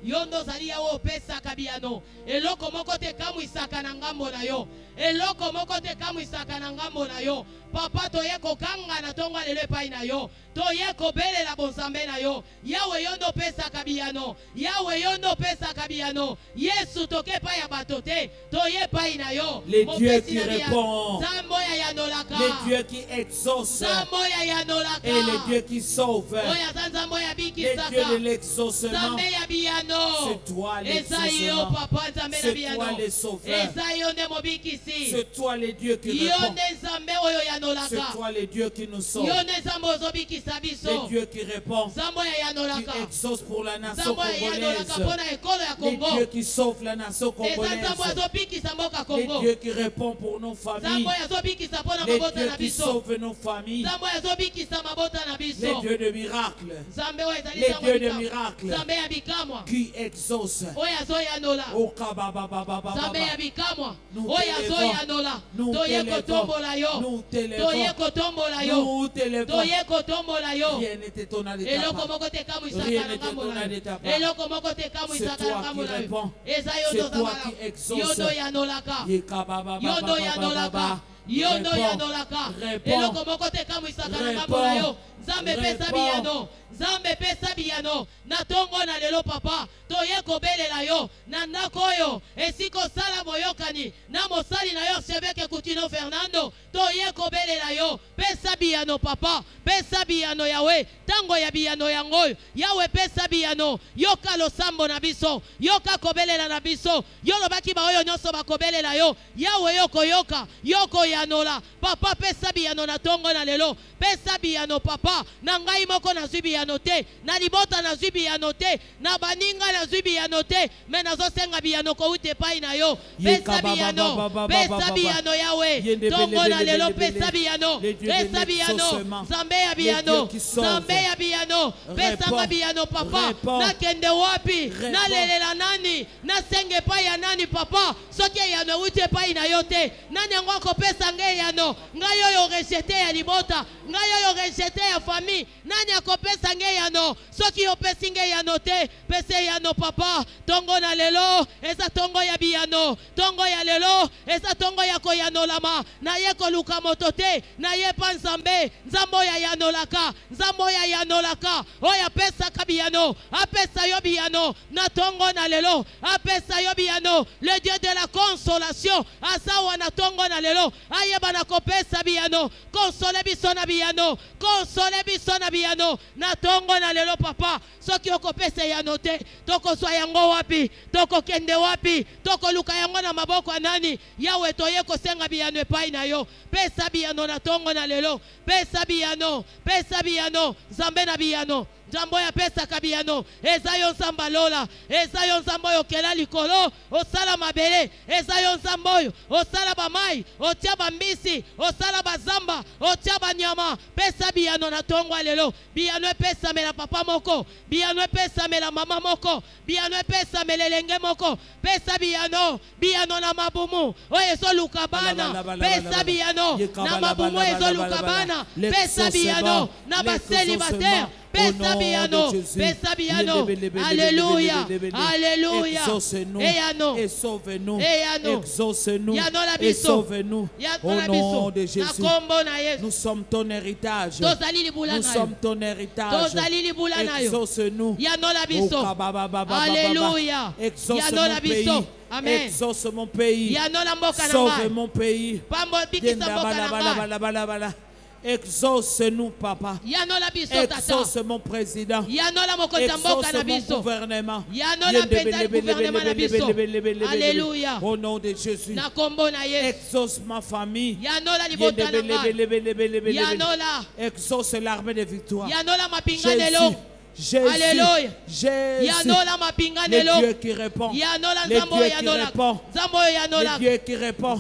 Yondo zalia o pesa kabiano eloko moko te kamu isaka na ngambo na yo eloko moko te kamu isaka na ngambo na yo papa toye kokanga na tonga lele pai na yo toye kobelela bonzambe na yo yawe yondo pesa kabiano yawe yondo pesa kabiano Yesu toke pai ya batote toye pai na yo le Dieu qui répond, zambo ya yanolaka le Dieu qui exauce, zambo ya yanolaka et le Dieu qui sauve, oya zambo ya bikisaka, le Dieu de l'exaucement. zambe ya biano. C'est toi l'exaucement, c'est toi le sauveur, c'est toi le Dieu qui répond, c'est toi le Dieu qui nous sauve, le Dieu qui répond, qui exauce pour la nation congolaise, le Dieu qui sauve la nation congolaise, le Dieu qui répond pour nos familles, le Dieu qui sauve nos familles, le Dieu de miracles, le Dieu de miracles, qui exauce. Nous t'élevons. Rien n'est étonnant de ta part. C'est toi qui réponds. C'est toi qui exauces. Yondo yanolaka eloko moko te kamu isaka na ngambo na yo Zambe pesa biyano Zambe pesa biyano na tongo na lelo papa toye kobelela yo na ndako yo esiko sala moyokani na mosali na yo Cheveke Coutinho Fernando toye kobelela yo pesa biyano papa pesa biyano yawe tango ya biyano yango yawe pesa biyano yoka losambo na biso yoka kobelela na biso yolo baki ba oyo nyonso bakobelela yo yawe yoko yoka yoko yanola papa pesa biyano na tongo na lelo pesa biyano papa papa na ngai moko nazwi biyano te na libota nazwi biyano te na baninga nazwi biyano te me nazosenga biyano kouta epai na yo pesa biyano yawe tongo na lelo pesa biyano nzambe ya biyano pesanga biyano papa nakende wapi nalelela nani nasenge epai ya nani papa soki eyano euti epai na yo te nani yango akopesa ngai eyano ngai oyo rejete ya libota ngai oyo rejete ya famille nani akopesa ngai eyano soki opesi ngai eyano te pesa eyano papa tongo na lelo eza tongo ya biyano tongo ya lelo eza tongo ya koyanolama na ye koluka moto te na ye pa nzambe nzambe oyo ayanolaka nzambe oyo ayanolaka oyo apesaka biyano apesa yo biyano na tongo na lelo apesa yo biyano le Dieu de la consolation asawa na tongo na lelo ayeba na kopesa biyano console biso na biyano na tongo na lelo papa soki okopesa yano te tokozwa yango wapi tokokende wapi tokoluka yango na maboko ya nani yawe toye kosenga biyano epai na yo pesa biyano na tongo na lelo pesa biyano nzambe na biyano nzambe ya pesa kabiyano eza yo nzamba lola eza yo nzamba oyo kela likolo osala mabele eza yo nzamba oyo osala bamai otia bambisi osala bazamba otia banyama pesa biyano na tongo lelo biyano pesa mela papa moko biyano pesa mela mama moko biyano pesa melelenge moko pesa biyano na mabumu oyo ezoluka bana pesa biyano na mabumu ezoluka bana pesa biyano na baselibatere pesa biyano alléluia exauce-nous et sauve-nous exauce-nous et sauve-nous au nom de Jésus. Nous sommes ton héritage, nous sommes ton héritage. Exauce-nous, alléluia, exauce mon pays. Amen. Exauce mon pays, sauve mon pays. Exauce-nous, papa. Exauce mon président. Exauce mon gouvernement. Alléluia. Au nom de Jésus. Exauce ma famille. Exauce l'armée de victoire. Jésus, alléluia. Jésus, le Dieu qui répond, le Dieu qui répond,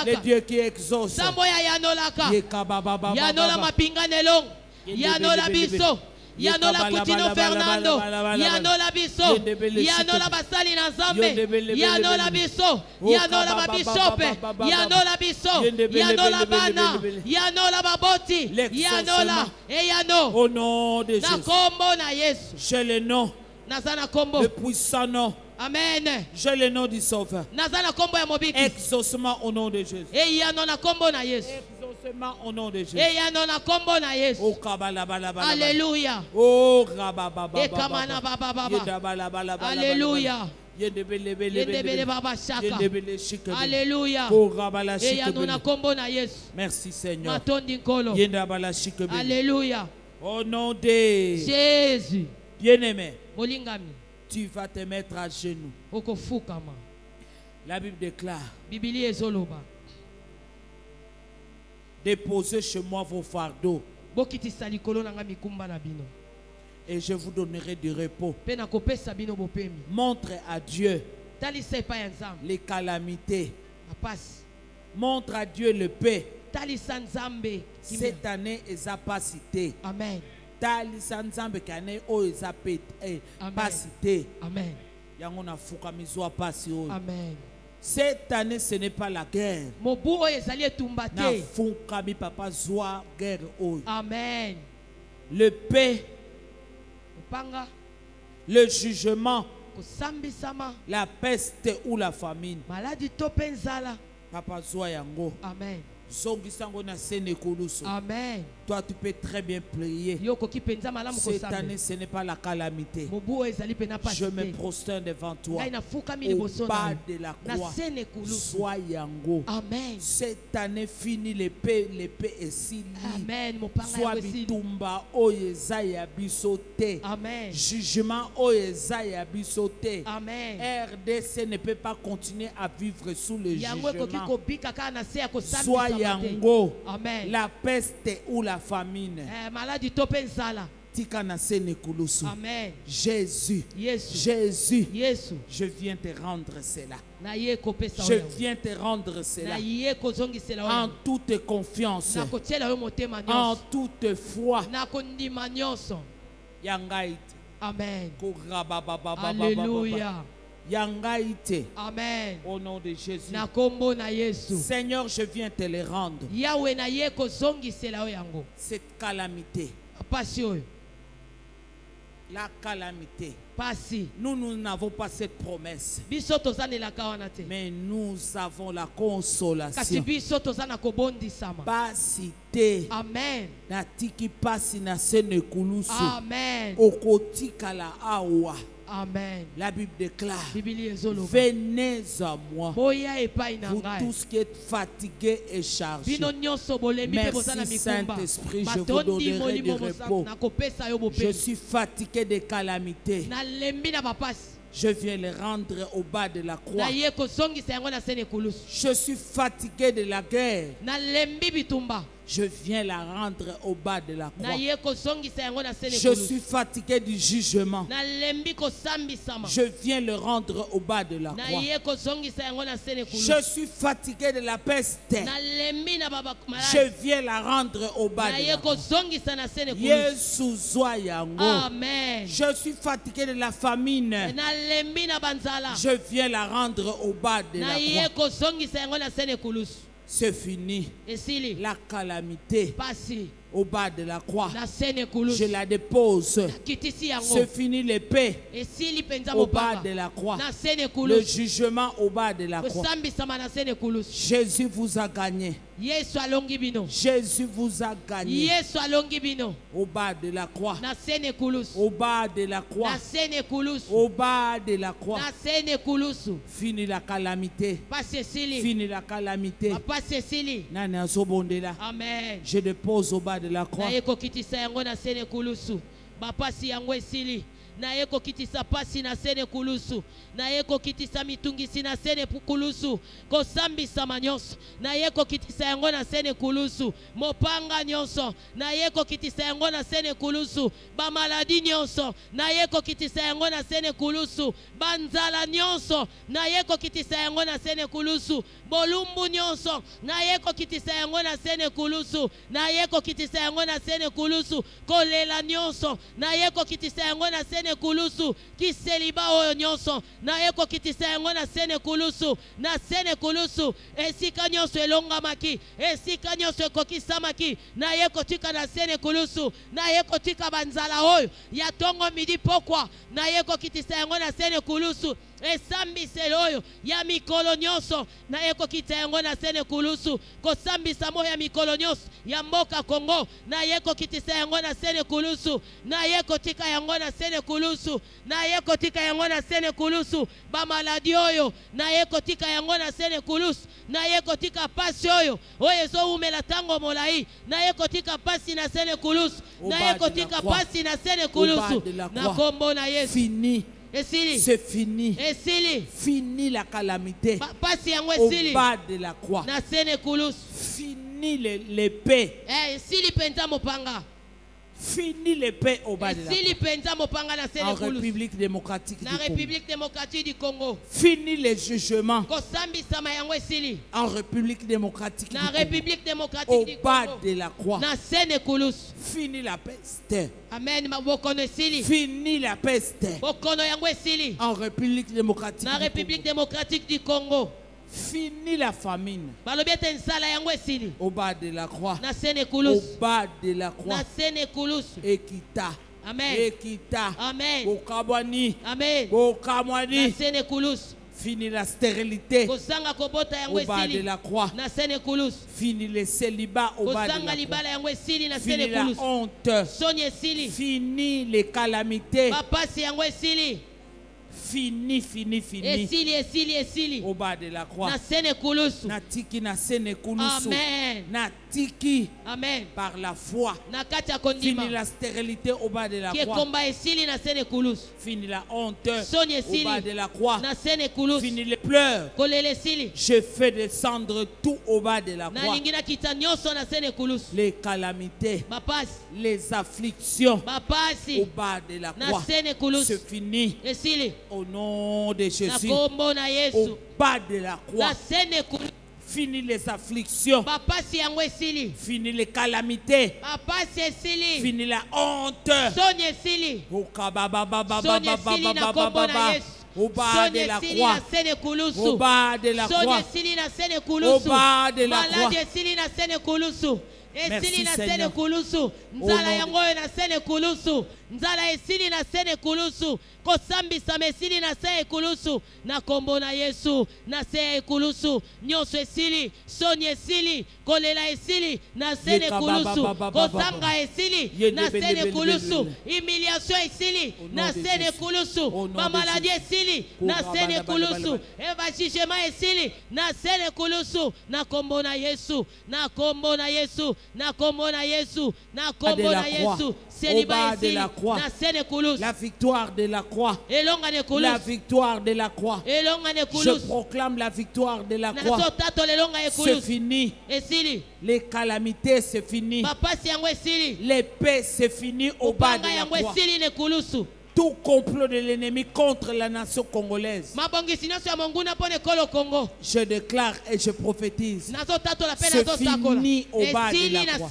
le Dieu qui exauce. Yanola Coutinho Fernando, Yanola Bisso, Yanola Basali Nazambe, Yanola Bisso, Yanola Babishope, Yanola Bisso, Yanola Bana, Yanola Baboti, Yanola, et Yano. Au nom de Jésus. Nakombo na Yesu. J'ai le nom, le puissant nom. Amen. J'ai le nom du Sauveur. Exaucement au nom de Jésus. Exaucement au nom de Jésus. Oh alléluia. Oh alléluia. Alléluia. Merci Seigneur. Alléluia. Au nom de Jésus. Bien-aimé, tu vas te mettre à genoux. La Bible déclare: déposez chez moi vos fardeaux et je vous donnerai du repos. Montre à Dieu les calamités. Montre à Dieu le paix. Cette année est à pas cité. Amen. Amen. Cette année, ce n'est pas la guerre. Amen. Le paix, le jugement, la peste ou la famine. Papa Zoyango. Amen. Amen. Toi, tu peux très bien prier. Cette année, ce n'est pas la calamité. Je me prosterne devant toi. Au bas de la croix, sois yango. Amen. Cette année, fini l'épée est si Amen. Sois bitumba oyezaya bisote. Amen. Jugement oyezaya bisote. Amen. RDC ne peut pas continuer à vivre sous le jugement. Sois yango. Amen. La peste ou la famine. Maladie topenzala. Amen. Jésus. Yes. Jésus. Yes. Je viens te rendre cela. Je viens te rendre cela. En toute confiance. En toute foi. Amen. Alléluia. Yangaïte. Amen. Au nom de Jésus. Na kombo na Yesu. Seigneur, je viens te le rendre. Yahweh na ye kozongisela yango. Cette calamité. Passion. La calamité. Pasi. Nous n'avons pas cette promesse. Biso tozane la kawana te. Mais nous avons la consolation. Kasi biso tozana kobondisama. Basité. Amen. Na tiki pasi na sene kulusu. Amen. Okotika la awa. Amen. La Bible déclare, venez à moi, vous tous qui êtes fatigués et chargés. Merci Saint-Esprit, je vous donnerai du repos. Je suis fatigué des calamités. Je viens les rendre au bas de la croix. Je suis fatigué de la guerre. Je viens la rendre au bas de la croix. Je suis fatigué du jugement. Je viens le rendre au bas de la croix. Je suis fatigué de la peste. Je viens la rendre au bas de la croix. Amen. Je suis fatigué de la famine. Je viens la rendre au bas de la croix. C'est fini. La calamité au bas de la croix. Je la dépose. C'est fini l'épée au bas de la croix. Le jugement au bas de la croix. Jésus vous a gagné. Jésus vous a gagné. Au bas de la croix. Au bas de la croix. Au bas de la croix. Fini la calamité. Fini la calamité. Amen. Je dépose au bas de la croix. Na eko kitisa pasi na sene kulusu na eko kitisa mitungisi na sene kulusu kosambisa manyonso na eko kitisa yango na sene kulusu mopanga nyonso na eko kitisa yango na sene kulusu ba maladi nyonso na eko kitisa yango na sene kulusu banzala nyonso na eko kitisa yango na sene kulusu bolumbu nyonso na eko kitisa yango na sene kulusu na eko kitisa yango na sene kulusu kolela nyonso na eko kitisa yango na sene kulusu kiseliba oyo nyonso na eko kitisa yango na sene kulusu esika nyonso elongamaki esika nyonso ekokisamaki na eko tika na sene kulusu na eko tika banzala oyo ya tongo midi pokwa na eko kitisa yango na sene kulusu esambiselo oyo ya mikolo nyonso na eko kita yango na sene kulusu kosambisa mo ya mikolo nyonso ya mboka Kongo na eko kitisa yango na sene kulusu na eko tika yango na sene kulusu na eko tika yango na sene kulusu ba maladi oyo na eko tika yango na sene kulusu na eko tika pasi oyo zo umela tango molai na eko tika pasi na sene kulusu na eko tika pasi na sene kulusu na kombo na Yesu. Fini. C'est fini. Fini la calamité au bas de la croix. Fini l'épée. Fini l'épée au bas de la croix. En République démocratique du Congo. Fini les jugements. En République démocratique du Congo. Au bas de la croix. Fini la peste. Amen. Fini la peste. En République démocratique du Congo. Fini la famine. Au bas de la croix. Au bas de la croix. Ekita. Amen. Ekita. Amen. Bokabwani. Amen. Bokamwani. Fini la stérilité au bas de la croix. Fini le célibat au bas de la croix. Fini la honte. Fini les calamités. Fini. Au bas de la croix. Natiki na sene kulusu. Amen. Tiki. Amen. Par la foi. Fini la stérilité au bas de la croix. Fini la honte au bas de la croix. Fini les pleurs. Je fais descendre tout au bas de la croix. Les calamités, les afflictions au bas de la croix. C'est fini. Au nom de Jésus. Au bas de la croix. Fini les afflictions. Fini les calamités. Fini la honte. Au bas de la croix. Au bas de la croix. Au bas de la croix. Merci Seigneur. Nzala esili na sene kulusu kosambisa mesili na se ekulusu na kombo na Yesu na se ekulusu nyonso esili soni esili kolela esili na sene kulusu kosanga esili na sene kulusu humiliation esili na sene kulusu ba maladie esili na sene kulusu eva jugement esili na sene kulusu na kombo na Yesu na kombo na Yesu na kombo na Yesu na kombo na Yesu. La victoire de la croix. La victoire de la croix. Je proclame la victoire de la croix. C'est fini. Les calamités, c'est fini. L'épée, c'est fini au bas de la croix. Tout complot de l'ennemi contre la nation congolaise. Je déclare et je prophétise. C'est fini au bas de la croix.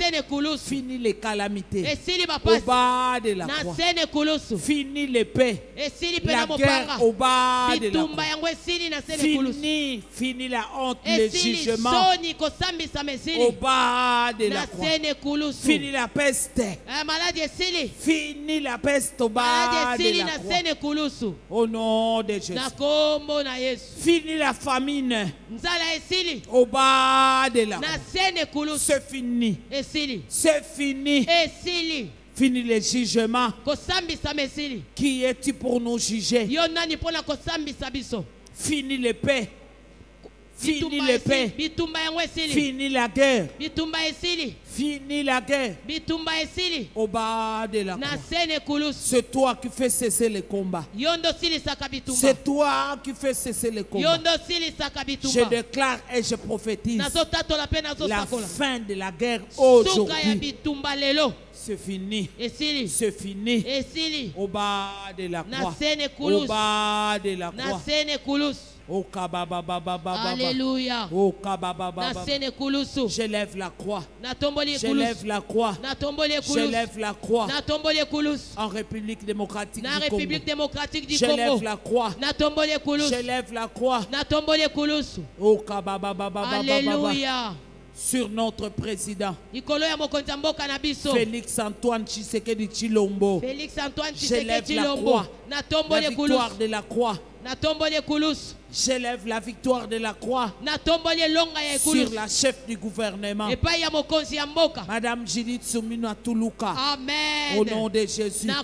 Fini les calamités. Au bas de la croix. Fini l'épée. La guerre au bas de la croix. Fini la honte, le jugement. Au bas de la croix. Fini la peste. Fini la peste au bas. Au nom de Jésus. Fini la famine. Au bas de la croix. C'est fini. C'est fini. Fini les jugements. Qui es-tu pour nous juger? Fini l'épée. Fini l'épée. Fini la guerre. Fini la guerre. Au bas de la croix. C'est toi qui fais cesser les combats. C'est toi qui fais cesser les combats. Je déclare et je prophétise la fin de la guerre aujourd'hui. C'est fini. C'est fini. Au bas de la croix. Au bas de la croix. Oh, Alléluia. Oh, je lève la croix. Je lève la croix. Je lève la croix. En République démocratique du Congo. Je lève la croix. Je lève la croix. Oh, Alléluia. Sur notre président Félix Antoine Tshisekedi Tshilombo. Je lève la croix. La victoire de la croix. J'élève la victoire de la croix sur la chef du gouvernement, Madame Judith Suminwa Tuluka. Amen. Au nom de Jésus. La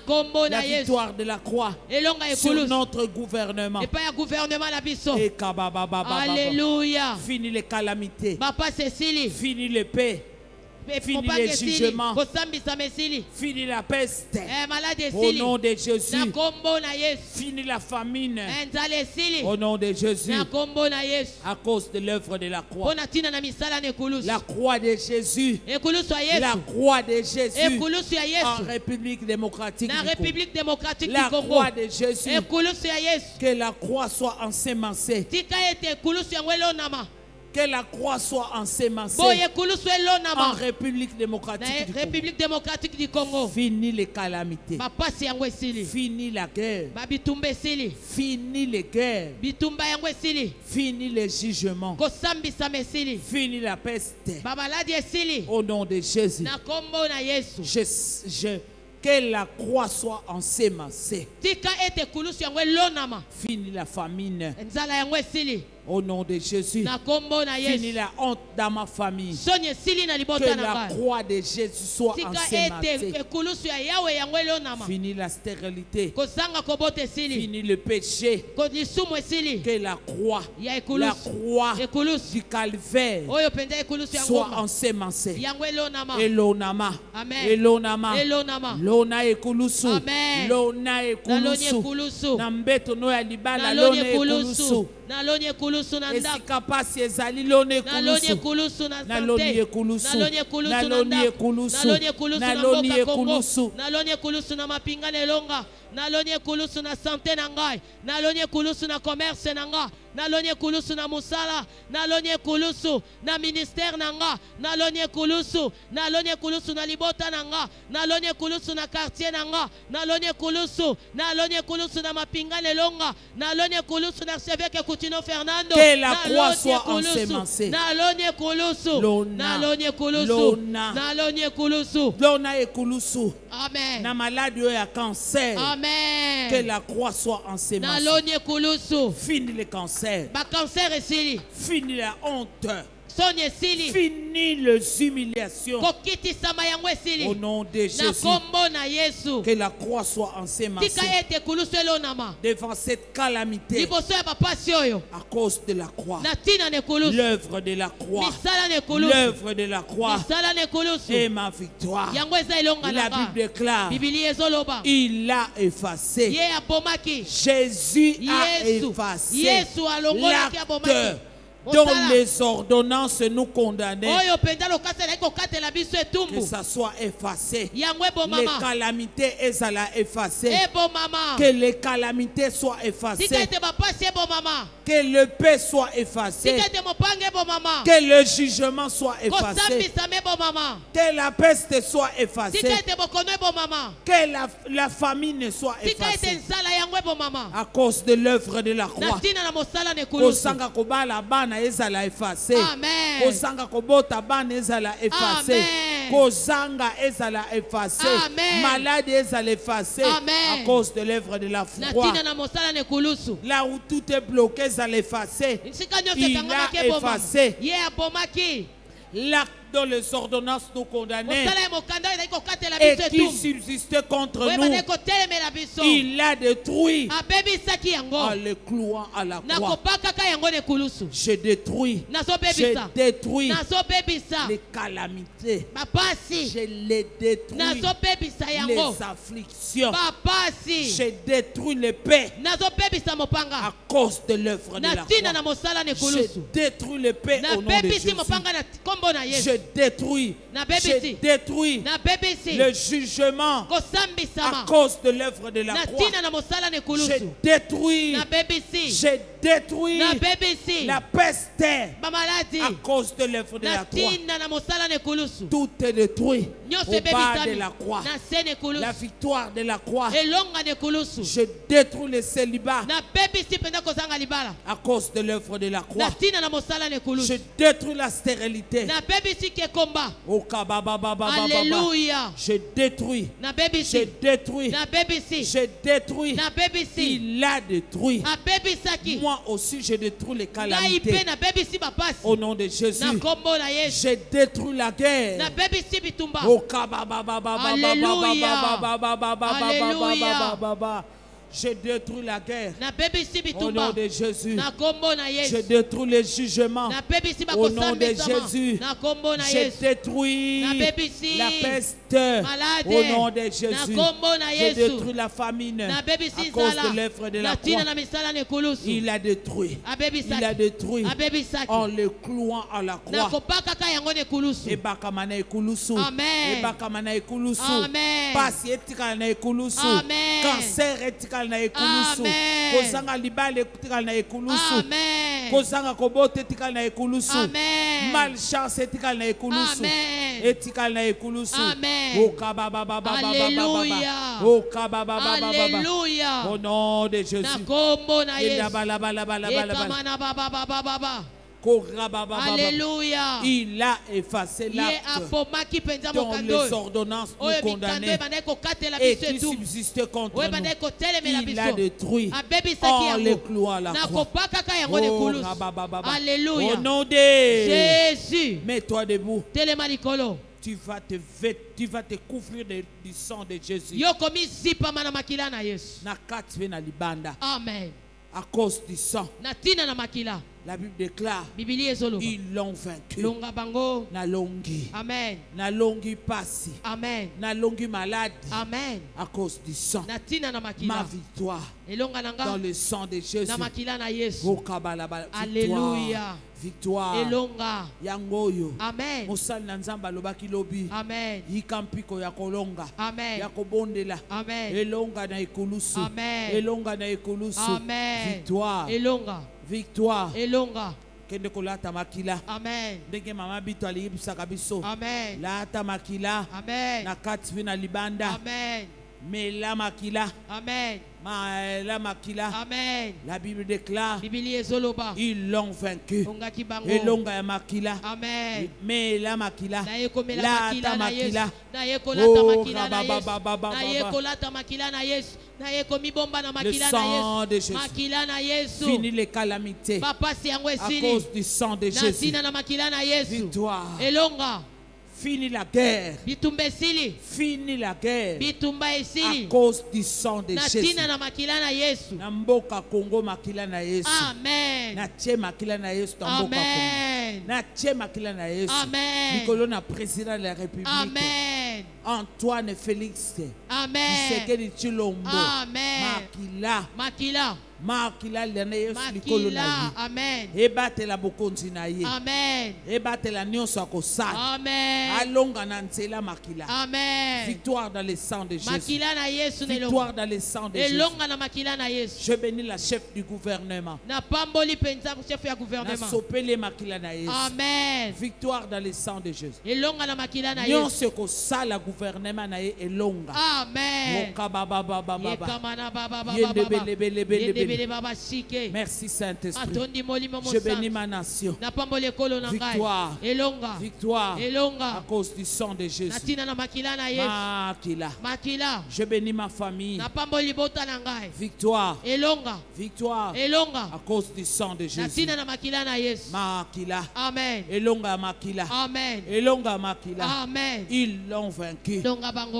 victoire de la croix sur notre gouvernement. Alléluia. Fini les calamités. Fini les paix. Fini les jugements. Fini la peste. Au nom de Jésus. Fini la famine. Au nom de Jésus. À cause de l'œuvre de la croix. La croix de Jésus. La croix de Jésus. En République démocratique du Congo. La croix de Jésus. Que la croix soit ensemencée. Que la croix soit ensemencée en République démocratique du Congo. Fini les calamités. Fini la guerre. Fini les guerres. Fini les jugements. Fini la peste. Au nom de Jésus. Que la croix soit ensémancée. Fini la famine. Au nom de Jésus. Fini la honte dans ma famille. Que la croix de Jésus soit ensémancée. Fini la stérilité. Fini le péché. Que la croix du calvaire soit ensémancée. Elonama. Elonama. Lona ekulusu. Lona ekulusu. Nambeto no ya libala lona ekulusu. Nalonye kulusu na ndako. Esikapasi ezali lona ekulusu. Nalonye kulusu. Nalonye kulusu. Nalonye kulusu na mapingane longa. Nalonye kulusu na santé na ngai. Nalonye kulusu na commerce na nga. Nalonye kulusu na musala. Nalonye kulusu na ministère na nga. Nalonye kulusu na libota na nga. Nalonye kulusu na quartier na nga. Nalonye kulusu na mapingane longa. Nalonye kulusu na archevêque Coutinho Fernando. Que la croix soit ensémancée. Nalonye kulusu. Lona ekulusu. Amen. Na maladie ya cancer. Amen. Que la croix soit ensémancée. Nalonye kulusu. Fini le cancer. Ba cancer esili. Fini la honte. Fini les humiliations. Au nom de Jésus. Que la croix soit ensémancée. Devant cette calamité. À cause de la croix. L'œuvre de la croix. L'œuvre de la croix. Et ma victoire. La Bible déclare. Il a effacé. Jésus a effacé l'acte dont les ordonnances nous condamnaient. Que ça soit effacé. Les calamités elles effacées. Que les calamités soient effacées. Que le paix soit effacé. Que le jugement soit effacé. Que la peste soit effacée. Que la famine soit effacée. À cause de l'œuvre de la croix. Ezala effacé. Kozanga kobota bana ezala effacé. Kozanga ezala effacé. Malade ezala effacé. À cause de l'œuvre de la foi. Là où tout est bloqué ezala effacé. Il a effacé. L'acte dont les ordonnances nous condamnaient et qui subsistait contre nous, il a détruit en le clouant à la croix. Je détruis les calamités. Je les détruis les afflictions. Je détruis les paix à cause de l'œuvre de la croix. Je détruis les paix au nom de Jésus. Je détruis le jugement à cause de l'œuvre de la croix. Je détruis la peste à cause de l'œuvre de la croix. Tout est détruit au bas de la croix. La victoire de la croix. Je détruis le célibat à cause de l'œuvre de la croix. Je détruis la stérilité. Alléluia. Je détruis. Il a détruit. Moi aussi je détruis les calamités. Au nom de Jésus. Je détruis la guerre. Je détruis la guerre. Au nom de Jésus. Je détruis les jugements. Au nom de Jésus. Je détruis la peste. Au nom de Jésus. Je détruis la famine à cause de l'œuvre de la croix. Il a détruit. Il a détruit en le clouant à la croix. Et bakamana ekulusu. Et bakamana ekulusu. Pasi etikala na ekulusu. Cancer etikala na ekulusu. Kozanga libale etikala na ekulusu. Kozanga kobote etikala na ekulusu. Malchance etikala na ekulusu. Etikala na ekulusu. Alléluia. Au nom de Jésus. Alléluia. Il a effacé l'acte dont les ordonnances nous condamnaient et qui subsistait contre nous. Il a détruit en les clouant à la croix. Alléluia. Au nom de Jésus. Mets-toi debout. Tu vas te couvrir du sang de Jésus. Amen. À cause du sang. La Bible déclare ils l'ont vaincu. Nalongi. Amen. Nalongi passi. Amen. Nalongi malade. Amen. À cause du sang. Ma victoire dans le sang de Jésus. Alléluia. Victoire. Elonga. Yangoyo. Amen. Mosali na nzamba lobaki lobi. Amen. Yikampiko ya kolonga. Amen. Ya kobondela. Amen. Elonga na ekulusu. Amen. Elonga na ekulusu. Amen. Victoire. Elonga. Victoire. Elonga. Kende kolata makila. Amen. Ndenge mama bito aliyibisaka biso. Amen. Lata makila. Amen. Na kati na libanda. Amen. Mela makila. Amen. Maela makila. Amen. La Bible déclare ils l'ont vaincu. Elonga ya makila. Amen. Mela makila. Lata makila. Le sang de Jésus finit les calamités à cause du sang de Jésus. Victoire. Fini la guerre. Fini la guerre. À cause du sang de Jésus. Namboka Congo makila na Yesu. Amen. Na tche makila na Yesu tamboka Congo. Na tche makila na Yesu. Amen. Nicolas na président de la République. Amen. Antoine Félix. Amen. Tshisekedi Tshilombo. Amen. Makila. lena Yesu likolo na ye. Amen. Ebatela bokonzi na ye. Amen. Ebatela nyonso akosala. Amen. Alonga na nzela makila. Amen. Victoire dans le sang de Jésus. Makila na Yesu Victoire dans le sang de Jésus. Elonga na makila na Yesu. Je bénis la chef du gouvernement. Na pamboli penza chef ya gouvernement. Na sopele makila na Yesu. Amen. Victoire dans le sang de Jésus. Elonga na makila na Yesu. Nyonso ko sala gouvernement na ye elonga. Amen. Merci Saint-Esprit. Je bénis ma nation. Victoire. Victoire. À cause du sang de Jésus. Makila. Je bénis ma famille. Victoire. Victoire. À cause du sang de Jésus. Makila. Amen. Elonga makila. Amen. Elonga makila. Amen. Ils l'ont vaincu.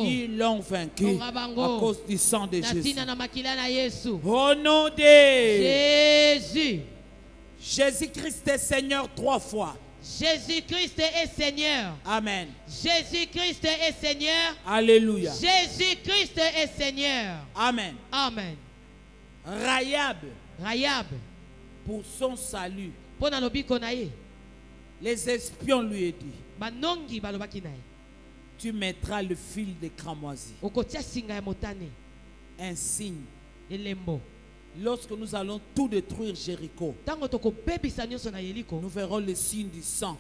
Ils l'ont vaincu à cause du sang de Jésus. Au nom de Jésus. Jésus-Christ est Seigneur 3 fois. Jésus-Christ est Seigneur. Amen. Jésus-Christ est Seigneur. Alléluia. Jésus-Christ est Seigneur. Amen. Amen. Rahab, pour son salut, les espions lui ont dit, tu mettras le fil de cramoisi, un signe. Lorsque nous allons tout détruire Jéricho, nous verrons le signe du sang.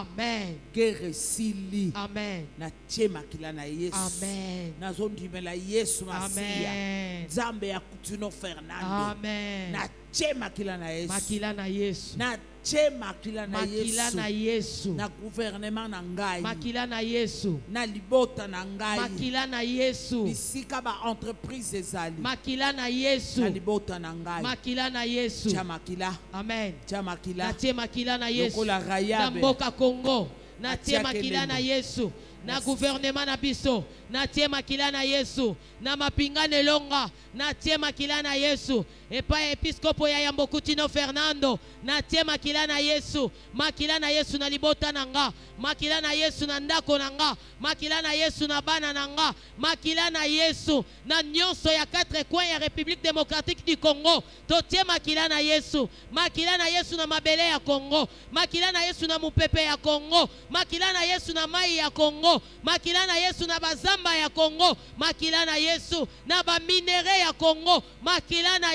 Amen. Guerre sili. Amen. Na tche makila na Yesu. Amen. Na zondimela Yesu Masia. Amen. Zambe ya Kutuno Fernando. Amen. Na tche makila na Yesu. Makila na Yesu. Na tche makila na Yesu. Makila na Yesu. Na gouvernement na ngai. Makila na Yesu. Na libota na ngai. Makila na Yesu. Bisika ba entreprise ezali. Makila na Yesu. Na libota na ngai. Makila na Yesu. Makila. Amen. Makila. Na tie makila na Yesu. Na mboka Congo. Na tie makila na Yesu. Na gouvernement na biso. Na tie makila na Yesu. Na mapingane longa. Na tie makila na Yesu. Epa episkopo ya Yambokutino Fernando. Na tie makila na Yesu. Makila na Yesu na libota nanga. Makila na Yesu na ndako nanga. Makila na Yesu na bana nanga. Makila na Yesu na nyonso ya 4 coins ya République démocratique du Congo. Totie makila na Yesu. Makila na Yesu na mabele ya Congo. Makila na Yesu na mupepe ya Congo. Makila na Yesu na mai ya Congo. Congo, makila na Yesu na bazamba ya Congo, makila na Yesu na ba minere ya Congo, makila na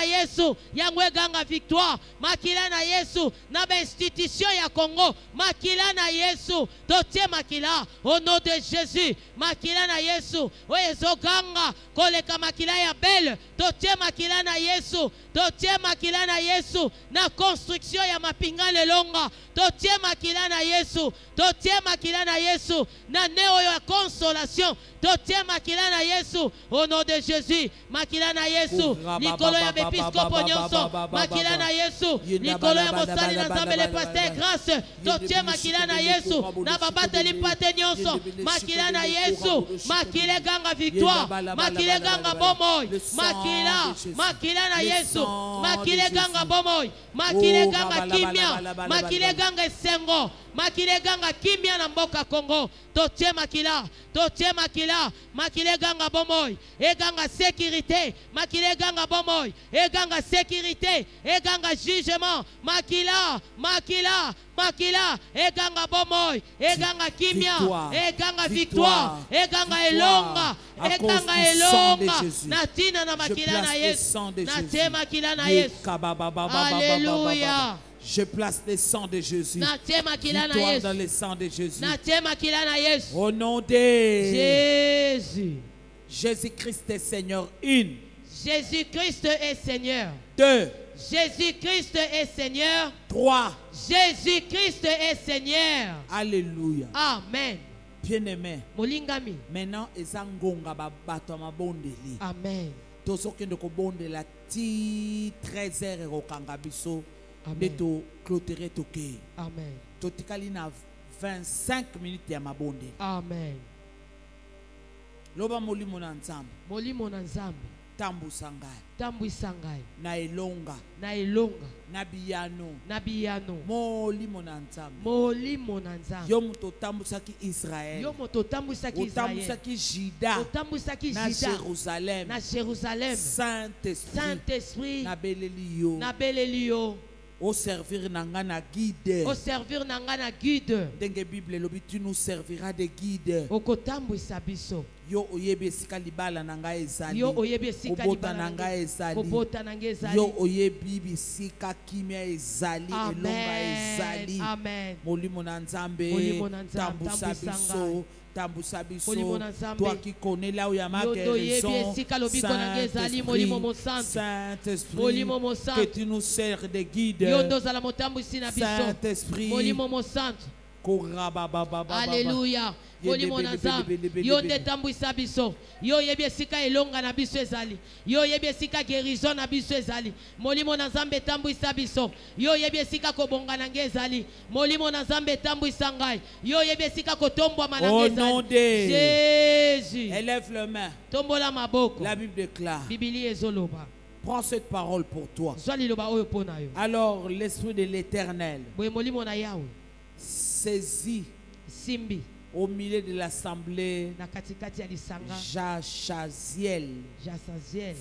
Yesu yangwe ganga victoire, makila na Yesu na ba institution ya Congo, makila na Yesu totie makila au nom de Jésus, makila na Yesu oyezo ganga koleka makila ya belle, totie makila na Yesu, totie makila na Yesu na construction ya mapinga lelonga, totie makila na Yesu, totie makila na Yesu na neo ya consolation, totie makila na Yesu au nom de Jésus, makila na Yesu nikolo ya bepiskopo nyonso, makila na Yesu nikolo ya mosali na Nzambe le pasteur grâce, totie makila na Yesu na babateli mpate nyonso, makila na Yesu, makile ganga victoire, makile ganga bomoy, makila na Yesu, makile ganga bomoy, makile ganga kimia, makile ganga esengo, makile ganga kimia na mboka Congo, totie makila, makile ganga bomoy, e ganga sécurité, makile ganga bomoy, e ganga sécurité, e ganga jugement, makila, e ganga bomoy, e ganga kimia, e ganga victoire, e ganga elonga, natina na makila na Yesu, natie makila na Yesu. Alléluia. Je place le sang de Jésus. Victoire dans le sang de Jésus. Au nom de Jésus. Jésus-Christ est Seigneur. 1. Jésus-Christ est Seigneur. 2. Jésus-Christ est Seigneur. 3. Jésus-Christ est Seigneur. Alléluia. Amen. Bien-aimé. Molingami. Maintenant, ezangonga babato mabondeli. Amen. Tosokende ko bondela ti 13h okanga biso. Neto clôturer toke. Amen. Totikali na 25 minutes ya mabonde. Amen. Loba molimo na Nzambe. Molimo na Nzambe. Tambusa ngai. Tambuisa ngai. Na elonga. Na elonga. Na biyano. Na biyano. Molimo na Nzambe. Molimo na Nzambe. Yo moto tambusaki Israël. Yo moto tambusaki Israël. Tambusaki Juda. Tambusaki Juda. Na Jérusalem. Na Jérusalem. Saint-Esprit. Saint-Esprit. Na beleli yo. Na beleli yo. Au servir nangana guide. Au servir nangana guide. Denge Bible lobi tu nous serviras de guide. Okotambwisa biso. Yo oyebi esika libala nanga ezali. Yo oyebi esika libala nanga ezali. Kobota nanga ezali. Yo oyebi bisika kimia ezali. Elonga ezali. Amen. Molimo na Nzambe. Tambusa biso. Tambusa biso. Toi qui connais là où il y a ma guérison. Saint-Esprit. Que tu nous sers de guide. Saint-Esprit. Alléluia. Molimo na Nzambe yo nde tambwisa biso, yo yebi esika elonga na biso ezali, yo yebi esika guérison na biso ezali. Molimo na Nzambe tambwisa biso, yo yebi esika kobonga na nge ezali. Molimo na Nzambe tambwisa ngai, yo yebi esika kotombwa mananga ezali. Au nom de Jésus. Élève le main. Tombola maboko. La Bible déclare. Bibili ezoloba. Prends cette parole pour toi. Alors l'Esprit de l'Éternel saisit Simbi au milieu de l'assemblée Jachaziel,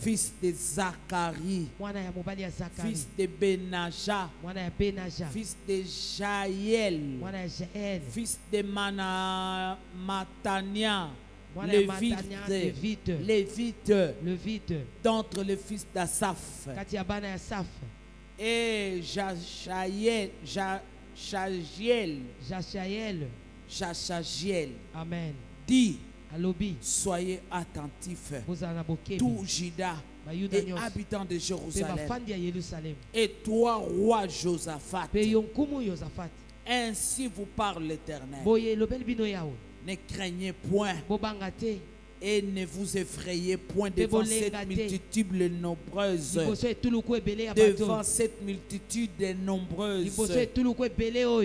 fils de Zacharie, fils de Benaja, fils de Jaël, fils de Matania, Lévite, d'entre les fils d'Asaph, et Jachaziel, Amen. Dit, soyez attentifs, tout Juda et habitants de Jérusalem, et toi, roi Josaphat, ainsi vous parle l'Éternel. Ne craignez point et ne vous effrayez point devant cette multitude nombreuse. Devant cette multitude nombreuse.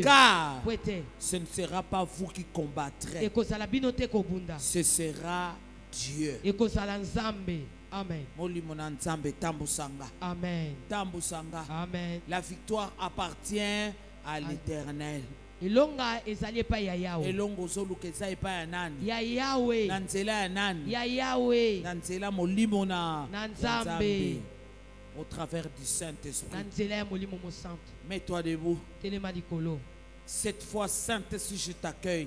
Car ce ne sera pas vous qui combattrez. Ce sera Dieu. Amen. Amen. Amen. La victoire appartient à l'Éternel. Ilonga ezali pa ya Yahweh. Elongo zoluka ezali pa ya nani? Ya Yahweh. Na nzela ya nani? Ya Yahweh. Na nzela molimo na Nzambe. Au travers du Saint-Esprit. Na nzela ya molimo mo santo. Mets-toi debout. Telema likolo. Cette fois, Saint-Esprit, je t'accueille.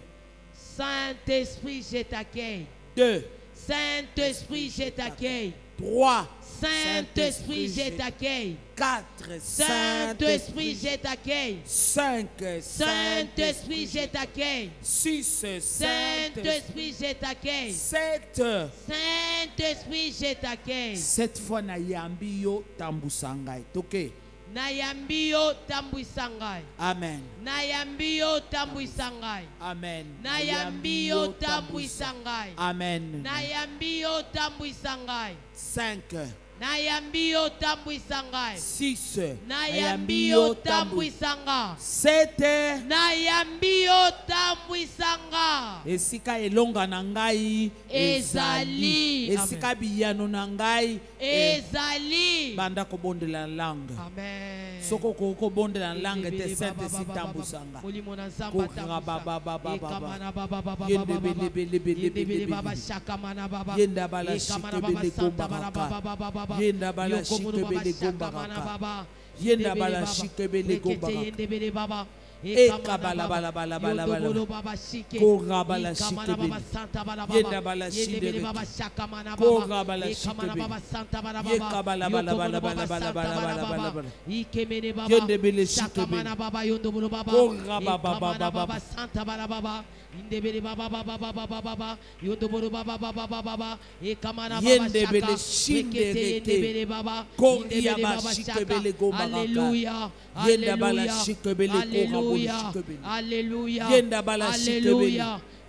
Saint-Esprit, je t'accueille. 2. Saint-Esprit, je t'accueille. 3. Saint-Esprit, je t'accueille. 4. Saint-Esprit, je t'accueille. 5. Saint-Esprit, je t'accueille. 6. Saint-Esprit, je t'accueille. 7. Saint-Esprit, je t'accueille. Cette fois na yambi yo tambusangai. Toke. Nayambi yo tambuisangai. Amen. Nayambi yo tambuisangai. Amen. Nayambi yo tambuisangai. Amen. Nayambi yo tambuisangai. 5. Nayambi yo tambuisangai. 6. Nayambi yo tambuisanga. 7. Nayambi yo tambuisanga. Esika elonga na ngai ezali. Esika biyano na ngai ezali. Banda ko bondela langue. Amen. Soko ko bondela langue te sente si tambusanga. Molimo na nzamba tambusanga. Yende bele baba shaka mana baba. Yenda bala shikebele gomba. Yenda bala shikebele gomba. Yenda bala shikebele gomba. Ekabala bala bala bala bala. Korabala shikebele. Yenda bala shikebele. Korabala shikebele. Yekabala bala bala bala bala bala bala. Yende bele shikebele. Korababa baba baba santa bala baba. Indebele baba baba baba baba. Yondoboro baba baba baba. Ekamana baba shaka. Koria bashikebele gomba. Alléluia. Alléluia. Alléluia. Alléluia.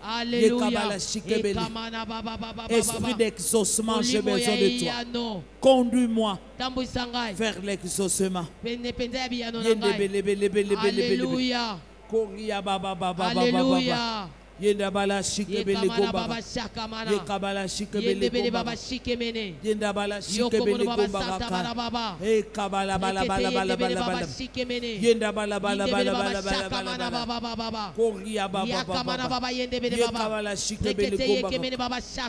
Alléluia. Esprit d'exaucement, j'ai besoin de toi. Conduis-moi vers l'exaucement. Alléluia. Alléluia. Yenda bala shikebele gomba. Yekabala shikebele gomba. Yenda bala shikebele gomba. Ekabala bala bala bala bala. Yenda bala bala bala bala bala. Koria baba baba. Yekabala shikebele gomba.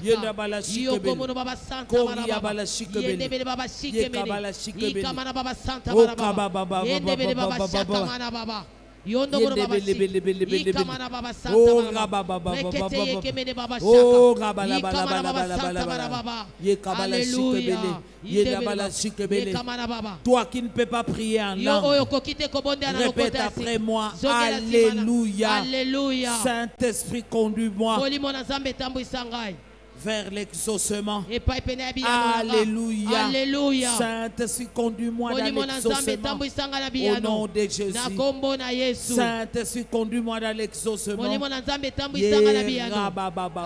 Yenda bala shikebele. Koria bala shikebele. Yekabala shikebele. Okaba baba baba. Yondo baba ikamana baba santa baba rekete yekemene baba shaka ikamana baba santa baba alléluia ikamana baba. Toi qui ne peux pas prier en langue, répète après moi. Alléluia. Alléluia. Saint-Esprit, conduis-moi vers l'exaucement. Alléluia. Alléluia. Saint-Esprit, conduis-moi dans l'exaucement. Au nom de Jésus. Saint-Esprit, conduis-moi dans l'exaucement.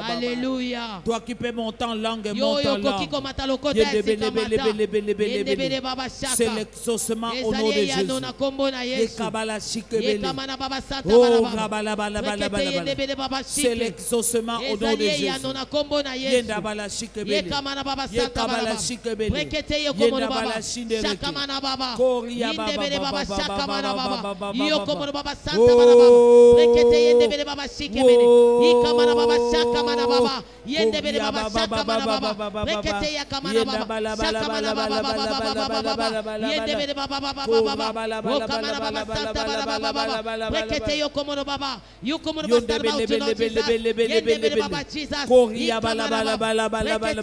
Alléluia. Toi qui peux monter en langue et monter en langue. C'est l'exaucement au nom de Jésus. C'est l'exaucement au nom de Jésus. Yenda bala shikebele. Yekamana baba santa baba. Rekete yokomono baba. Shakamana baba. Yendebele baba shakamana baba. Yokomono baba santa baba. Rekete yendebele baba shikebele. Yekamana baba shakamana baba. Yendebele baba shakamana baba. Rekete yakamana baba. Shakamana baba. Yendebele baba baba. Yokamana baba santa baba. Rekete yokomono baba. Yokomono baba santa baba. Yendebele baba Jesus. Bala bala bala bala bala.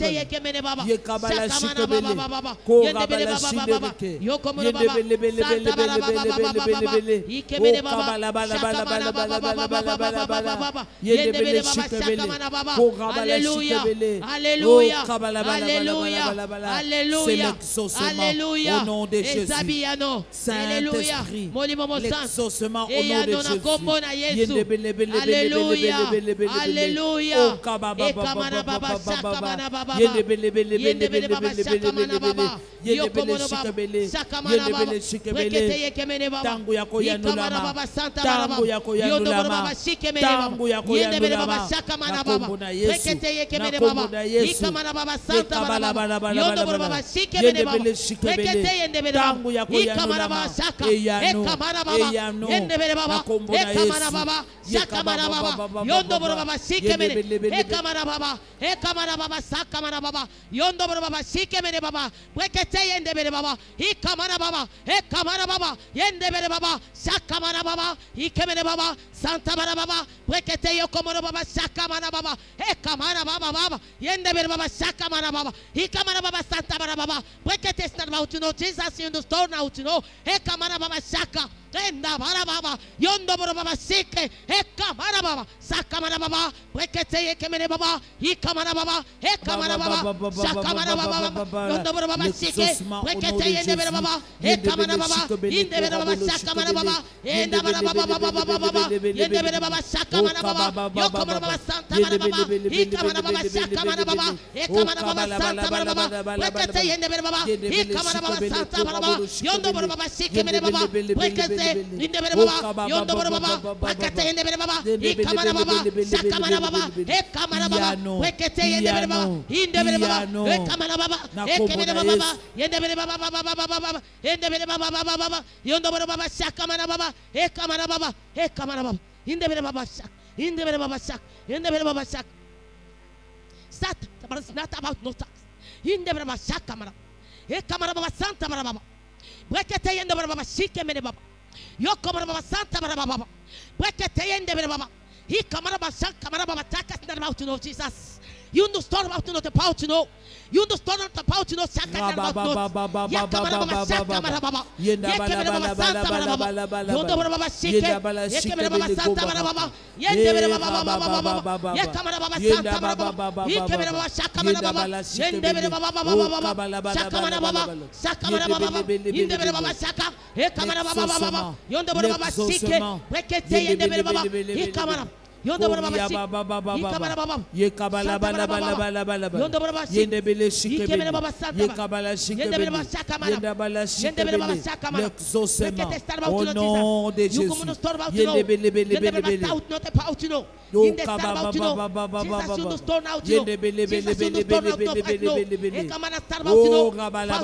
Yekabala shikebele. Korabala shikebele. Yekebele santa bala bala. Yekebele bala bala bala bala bala bala. Yekebele shikebele. Korabala shikebele. Alléluia. Alléluia. Alléluia. Alléluia. Au nom de Jésus. Saint-Esprit. L'exaucement au nom de Jésus. Alléluia. Alléluia. Baba shakamana baba yendebele baba shakamana baba yokomono baba shakamana baba rekete yekemene baba tangu yako yanulama baba santa baba yokomono baba shikemene baba yendebele baba shakamana baba rekete yekemene baba ikamana baba santa baba yokomono baba shikemene baba rekete yendebele baba ikamana baba shaka ekamana baba yendebele baba ekamana baba shakamana baba yokomono baba shikemene ekamana baba e kamana baba sakamana baba yondo baba shike mene baba brekete yende bere baba i kamana baba e kamana baba yende bere baba sakamana baba i kemene baba santa bara baba brekete yokomono baba sakamana baba e kamana baba baba yende bere baba sakamana baba i kamana baba santa bara baba brekete stand about you know Jesus in the store now you know e kamana baba saka enda bara baba yondo baba sike e kamana baba sakamana baba brekete yekemene baba i kamana baba e kamana baba sakamana baba yondo baba sike brekete yende bere baba e kamana baba inde bere baba sakamana baba enda bara baba yende bere baba sakamana baba yokomana baba santa bara baba i kamana baba sakamana baba e kamana baba santa bara baba brekete yende bere baba i kamana baba santa bara baba yondo baba sike mene baba brekete inde bere baba yondo baba brekete yende bere baba i kamana baba sakamana baba e kamana baba brekete yende bere baba inde bere baba e kamana baba e kemene baba yende bere baba baba yende bere baba yondo baba sakamana baba e kamana baba inde bere baba sak inde bere baba sak inde bere baba sak sat but it's not about no tax inde bere baba sakamana e kamana baba santa baba brekete yende bere baba shike mene baba yokomana baba santa baba brekete yende bere baba he kamana baba sakamana baba takas not about to know Jesus. You understand about to know the power to know. You understand the power to know Saka about not. Yakamana baba sakamana baba. Yekemana baba santa baba. Yondo baba shike. Yekemana baba santa baba. Yende baba. Yakamana baba santa baba. Yekemana baba sakamana baba. Yende baba. Sakamana baba. Sakamana baba. Yende baba saka. Yekamana baba. Yondo baba shike. Rekete yende baba. Yekamana. Yondo baba baba ye kabala bala yondo baba yende bele shike ye kabala shike yende bala shike l'exaucement au nom de Jésus yende bele yo kababa yende bele oh kabala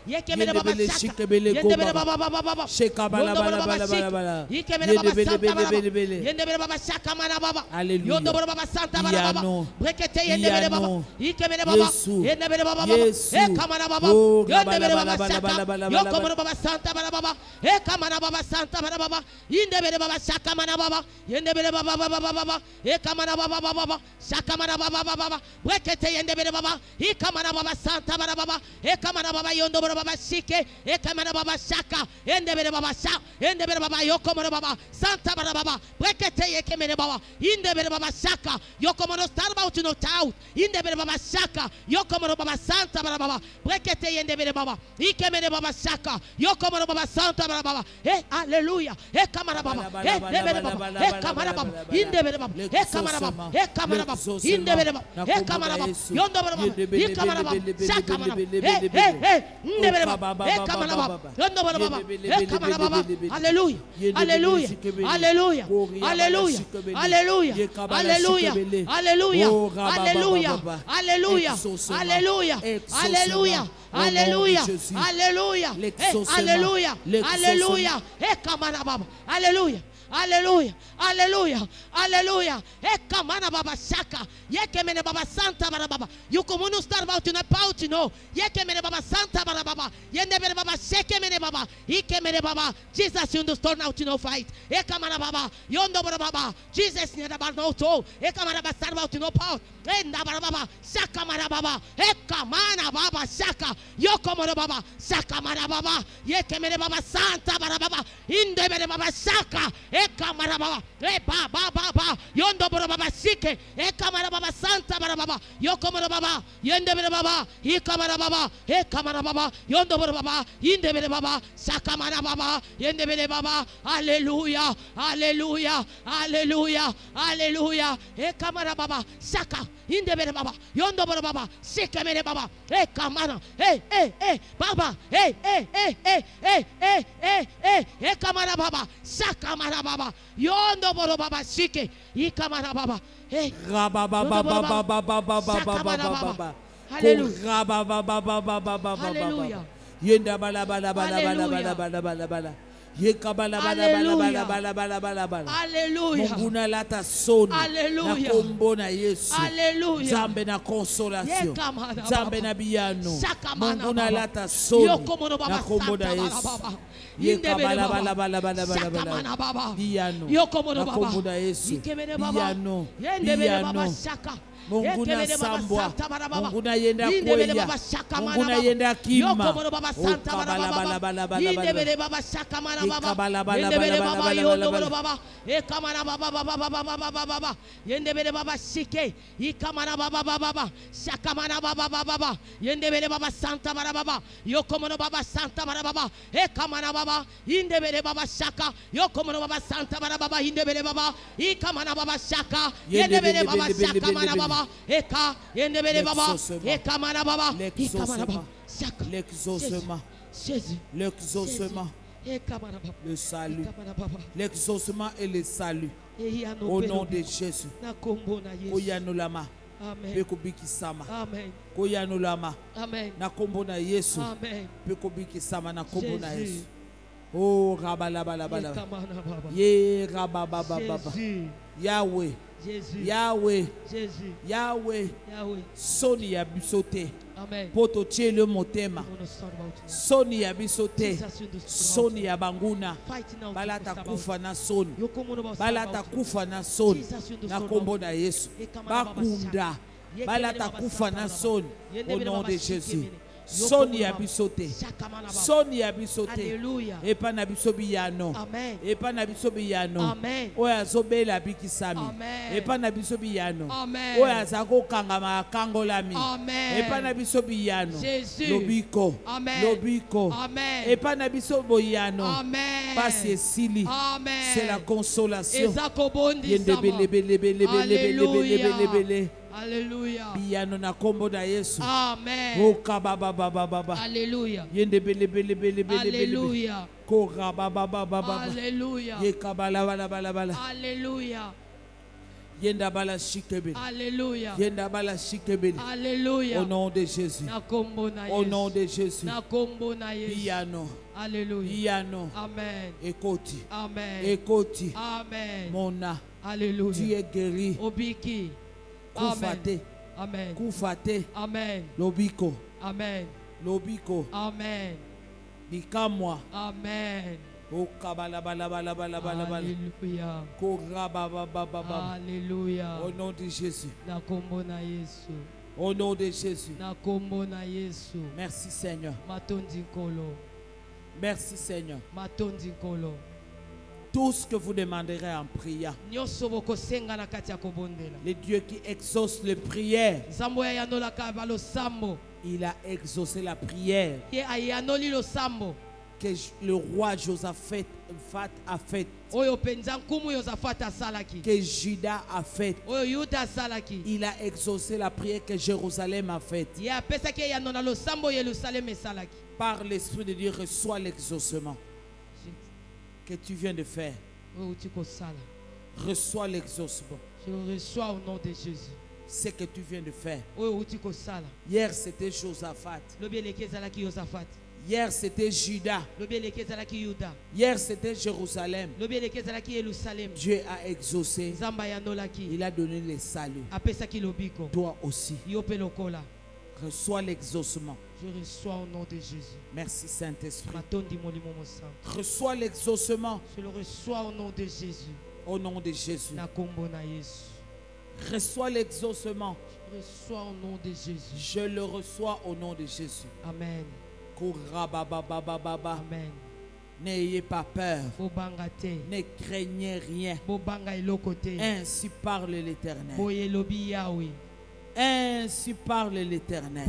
yende bele shike bele ko sheka bala yende bele baba sakamana baba yondo baba santa baba brekete yende bele baba ikemene baba yende bele baba e kamana baba yende bele baba saka yokomo baba santa baba e kamana baba santa baba yende bele baba sakamana baba yende bele baba e kamana baba sakamana baba brekete yende bele baba e kamana baba santa baba e kamana baba yondo baba sike e kamana baba saka yende bele baba sa yende bele baba yokomo baba santa baba brekete yekemene baba inde bere baba saka yokomono starba utuno taut inde bere baba saka yokomono baba santa baba brekete yende bere baba ikemene baba saka yokomono baba santa baba hallelujah kamara baba bere baba kamara baba inde bere baba kamara baba kamara baba inde bere baba kamara baba yondo bere baba kamara baba saka baba inde bere baba kamara baba yondo bere baba kamara baba hallelujah hallelujah hallelujah hallelujah Alléluia, alléluia, alléluia, alléluia, alléluia, alléluia, alléluia, alléluia, alléluia, alléluia, alléluia, kamana baba, alléluia. Alléluia, alléluia, alléluia. E kamana baba saka. Yekemene baba santa baba. Yukumunu star about to know to know. Yekemene baba santa baba. Yendebere baba shekemene baba. Ikemene baba. Jesus you understand now to know fight. E kamana baba. Yondo baba. Jesus never know to. E kamana baba star about to know power. Enda baba. Saka mara baba. E kamana baba saka. Yokomo baba. Saka mara baba. Yekemene baba santa baba. Indebere baba saka. E kamara baba, e baba, yondo baba sike, e kamara baba santa baba, yokomara baba, yende bere baba, e kamara baba, yondo baba, inde bere baba, sakamara baba, yende bere baba, alléluia, alléluia, alléluia, alléluia, e kamara baba, saka, inde bere baba, yondo baba, sike bere baba, e kamara, baba, e kamara baba, sakamara baba yondo boro baba sike ikamana baba Hallelujah. Yenda bala Alléluia. Alléluia. Munguna sambwa, munguna yenda kweya, munguna yenda kima. Eka yendebele baba eka mana baba l'exaucement, l'exaucement, le salut, l'exaucement et le salut au nom de Jésus. Koyanolama pekobiki sama koyanolama na kombo na Yesu pekobiki sama na kombo na Yesu. Oh rabalabala ye rabababa Yahweh Yahweh, Yahweh, Soni yabisote. Poto tiele motema. Soni yabisote. Soni yabanguna. Balata kufa na soni. Balata kufa na soni. Na kombo na Yesu. Bakunda. Balata kufa na soni. Au nom de Jésus. Soni yabisote. Soni yabisote. Epa na bisobi yano. Epa na bisobi yano. Oya zobe la bikisami. Epa na bisobi yano. Oya zako kangama kangolami. Epa na bisobi yano. Lobiko. Lobiko. Epa na bisobo yano. Passe esili. C'est la consolation. Yendebelebelebelebelebelebele. Alléluia. Biano na kombo na Yesu. Amen. O kababa baba baba. Alléluia. Yende bele bele bele bele. Alléluia. Ko kababa baba baba. Alléluia. Ye kabala bala bala bala. Alléluia. Yenda bala shikebe. Alléluia. Yenda bala shikebe. Alléluia. Au nom de Jésus. Na kombo na Yesu. Au nom de Jésus. Na kombo na Yesu. Biano. Alléluia. Biano. Amen. Ekoti. Amen. Ekoti. Amen. Mona. Alléluia. Tu es guéri. Obiki. Kufate. Amen. Kufate. Amen. Lobiko. Amen. Lobiko. Amen. Bikamwa. Amen. Alléluia. Alléluia. Au nom de Jésus. Na kombo na Yesu. Au nom de Jésus. Na kombo na Yesu. Merci Seigneur. Matondi kolo. Merci Seigneur. Matondi kolo. Tout ce que vous demanderez en prière. Le Dieu qui exauce les prières. Il a exaucé la prière que le roi Josaphat a fait. Que Juda a fait. Il a exaucé la prière que Jérusalem a faite. Par l'Esprit de Dieu, reçois l'exaucement que tu viens de faire. Reçois l'exaucement. Je reçois au nom de Jésus. Ce que tu viens de faire. Hier c'était Josaphat. Hier c'était Juda. Hier c'était Jérusalem. Dieu a exaucé. Il a donné le salut. Toi aussi. Reçois l'exaucement. Je reçois au nom de Jésus. Merci Saint-Esprit. Reçois l'exaucement. Je le reçois au nom de Jésus. Au nom de Jésus. Reçois l'exaucement. Je reçois au nom de Jésus. Je le reçois au nom de Jésus. Amen. Amen. N'ayez pas peur. Ne craignez rien. Ainsi parle l'Éternel. Ainsi parle l'Éternel.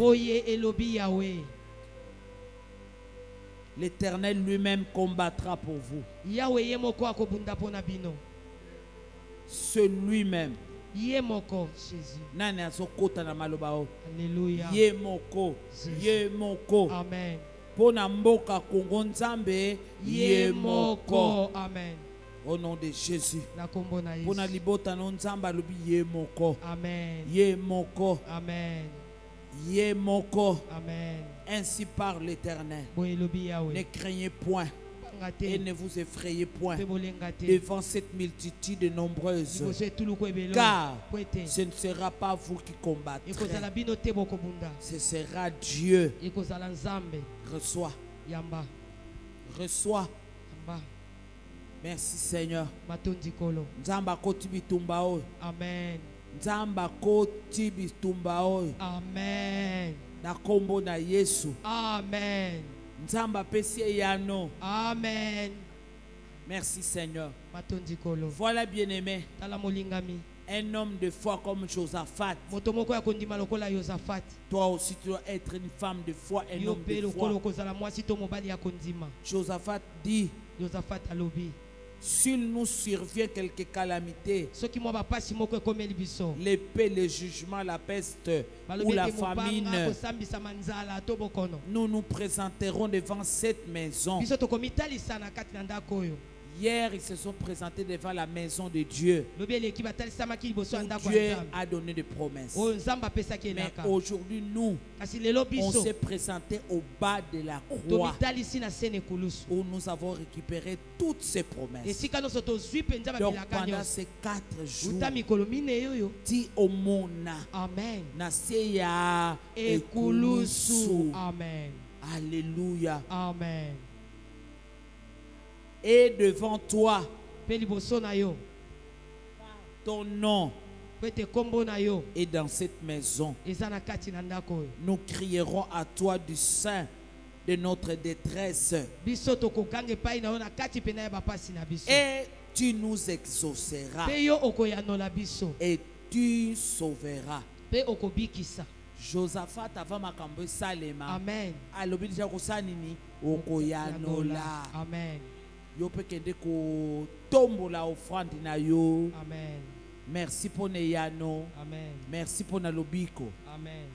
L'Éternel lui-même combattra pour vous. C'est lui-même. Alléluia. Yemoko. Amen. Pona mboka Kongo Nzambe. Yemoko. Amen. Au nom de Jésus. Amen. Yemoko. Amen. Yemoko. Amen. Ainsi parle l'Éternel. Ne craignez point. et ne vous effrayez point devant cette multitude nombreuse, car ce ne sera pas vous qui combattrez, ce sera Dieu. Reçois. Reçois. Merci Seigneur. Nzamba koti bitumba oyo. Amen. Nzamba koti bitumba oyo. Amen. Na kombo na Yesu. Amen. Nzamba pesi yano. Amen. Merci Seigneur. Matondikolo. Voilà bien-aimé. Tala molingami. Un homme de foi comme Josaphat. Motomoko ya kondima lokola Josaphat. Toi aussi tu dois être une femme de foi, un homme de foi. Josaphat dit. Josaphat alobi. S'il nous survient quelque calamité, l'épée, le jugement, la peste ou la famine, nous nous présenterons devant cette maison. Hier, ils se sont présentés devant la maison de Dieu. Dieu a donné des promesses. Mais aujourd'hui, nous, on s'est présenté au bas de la croix où nous avons récupéré toutes ces promesses. Donc, pendant ces 4 jours, dis au monde, Amen. Naseya ekulusu. Amen. Alléluia. Amen. Et devant toi, ton nom est dans cette maison. Nous crierons à toi du sein de notre détresse. Et tu nous exauceras. Et tu sauveras. Josaphat avant makambo salema. Amen. Alobi déjà ko sanini okoyanola. Amen. Yo pekende ko tombola offrande na yo. Amen. Merci pour ne yano. Amen. Merci pour na lobiko. Amen.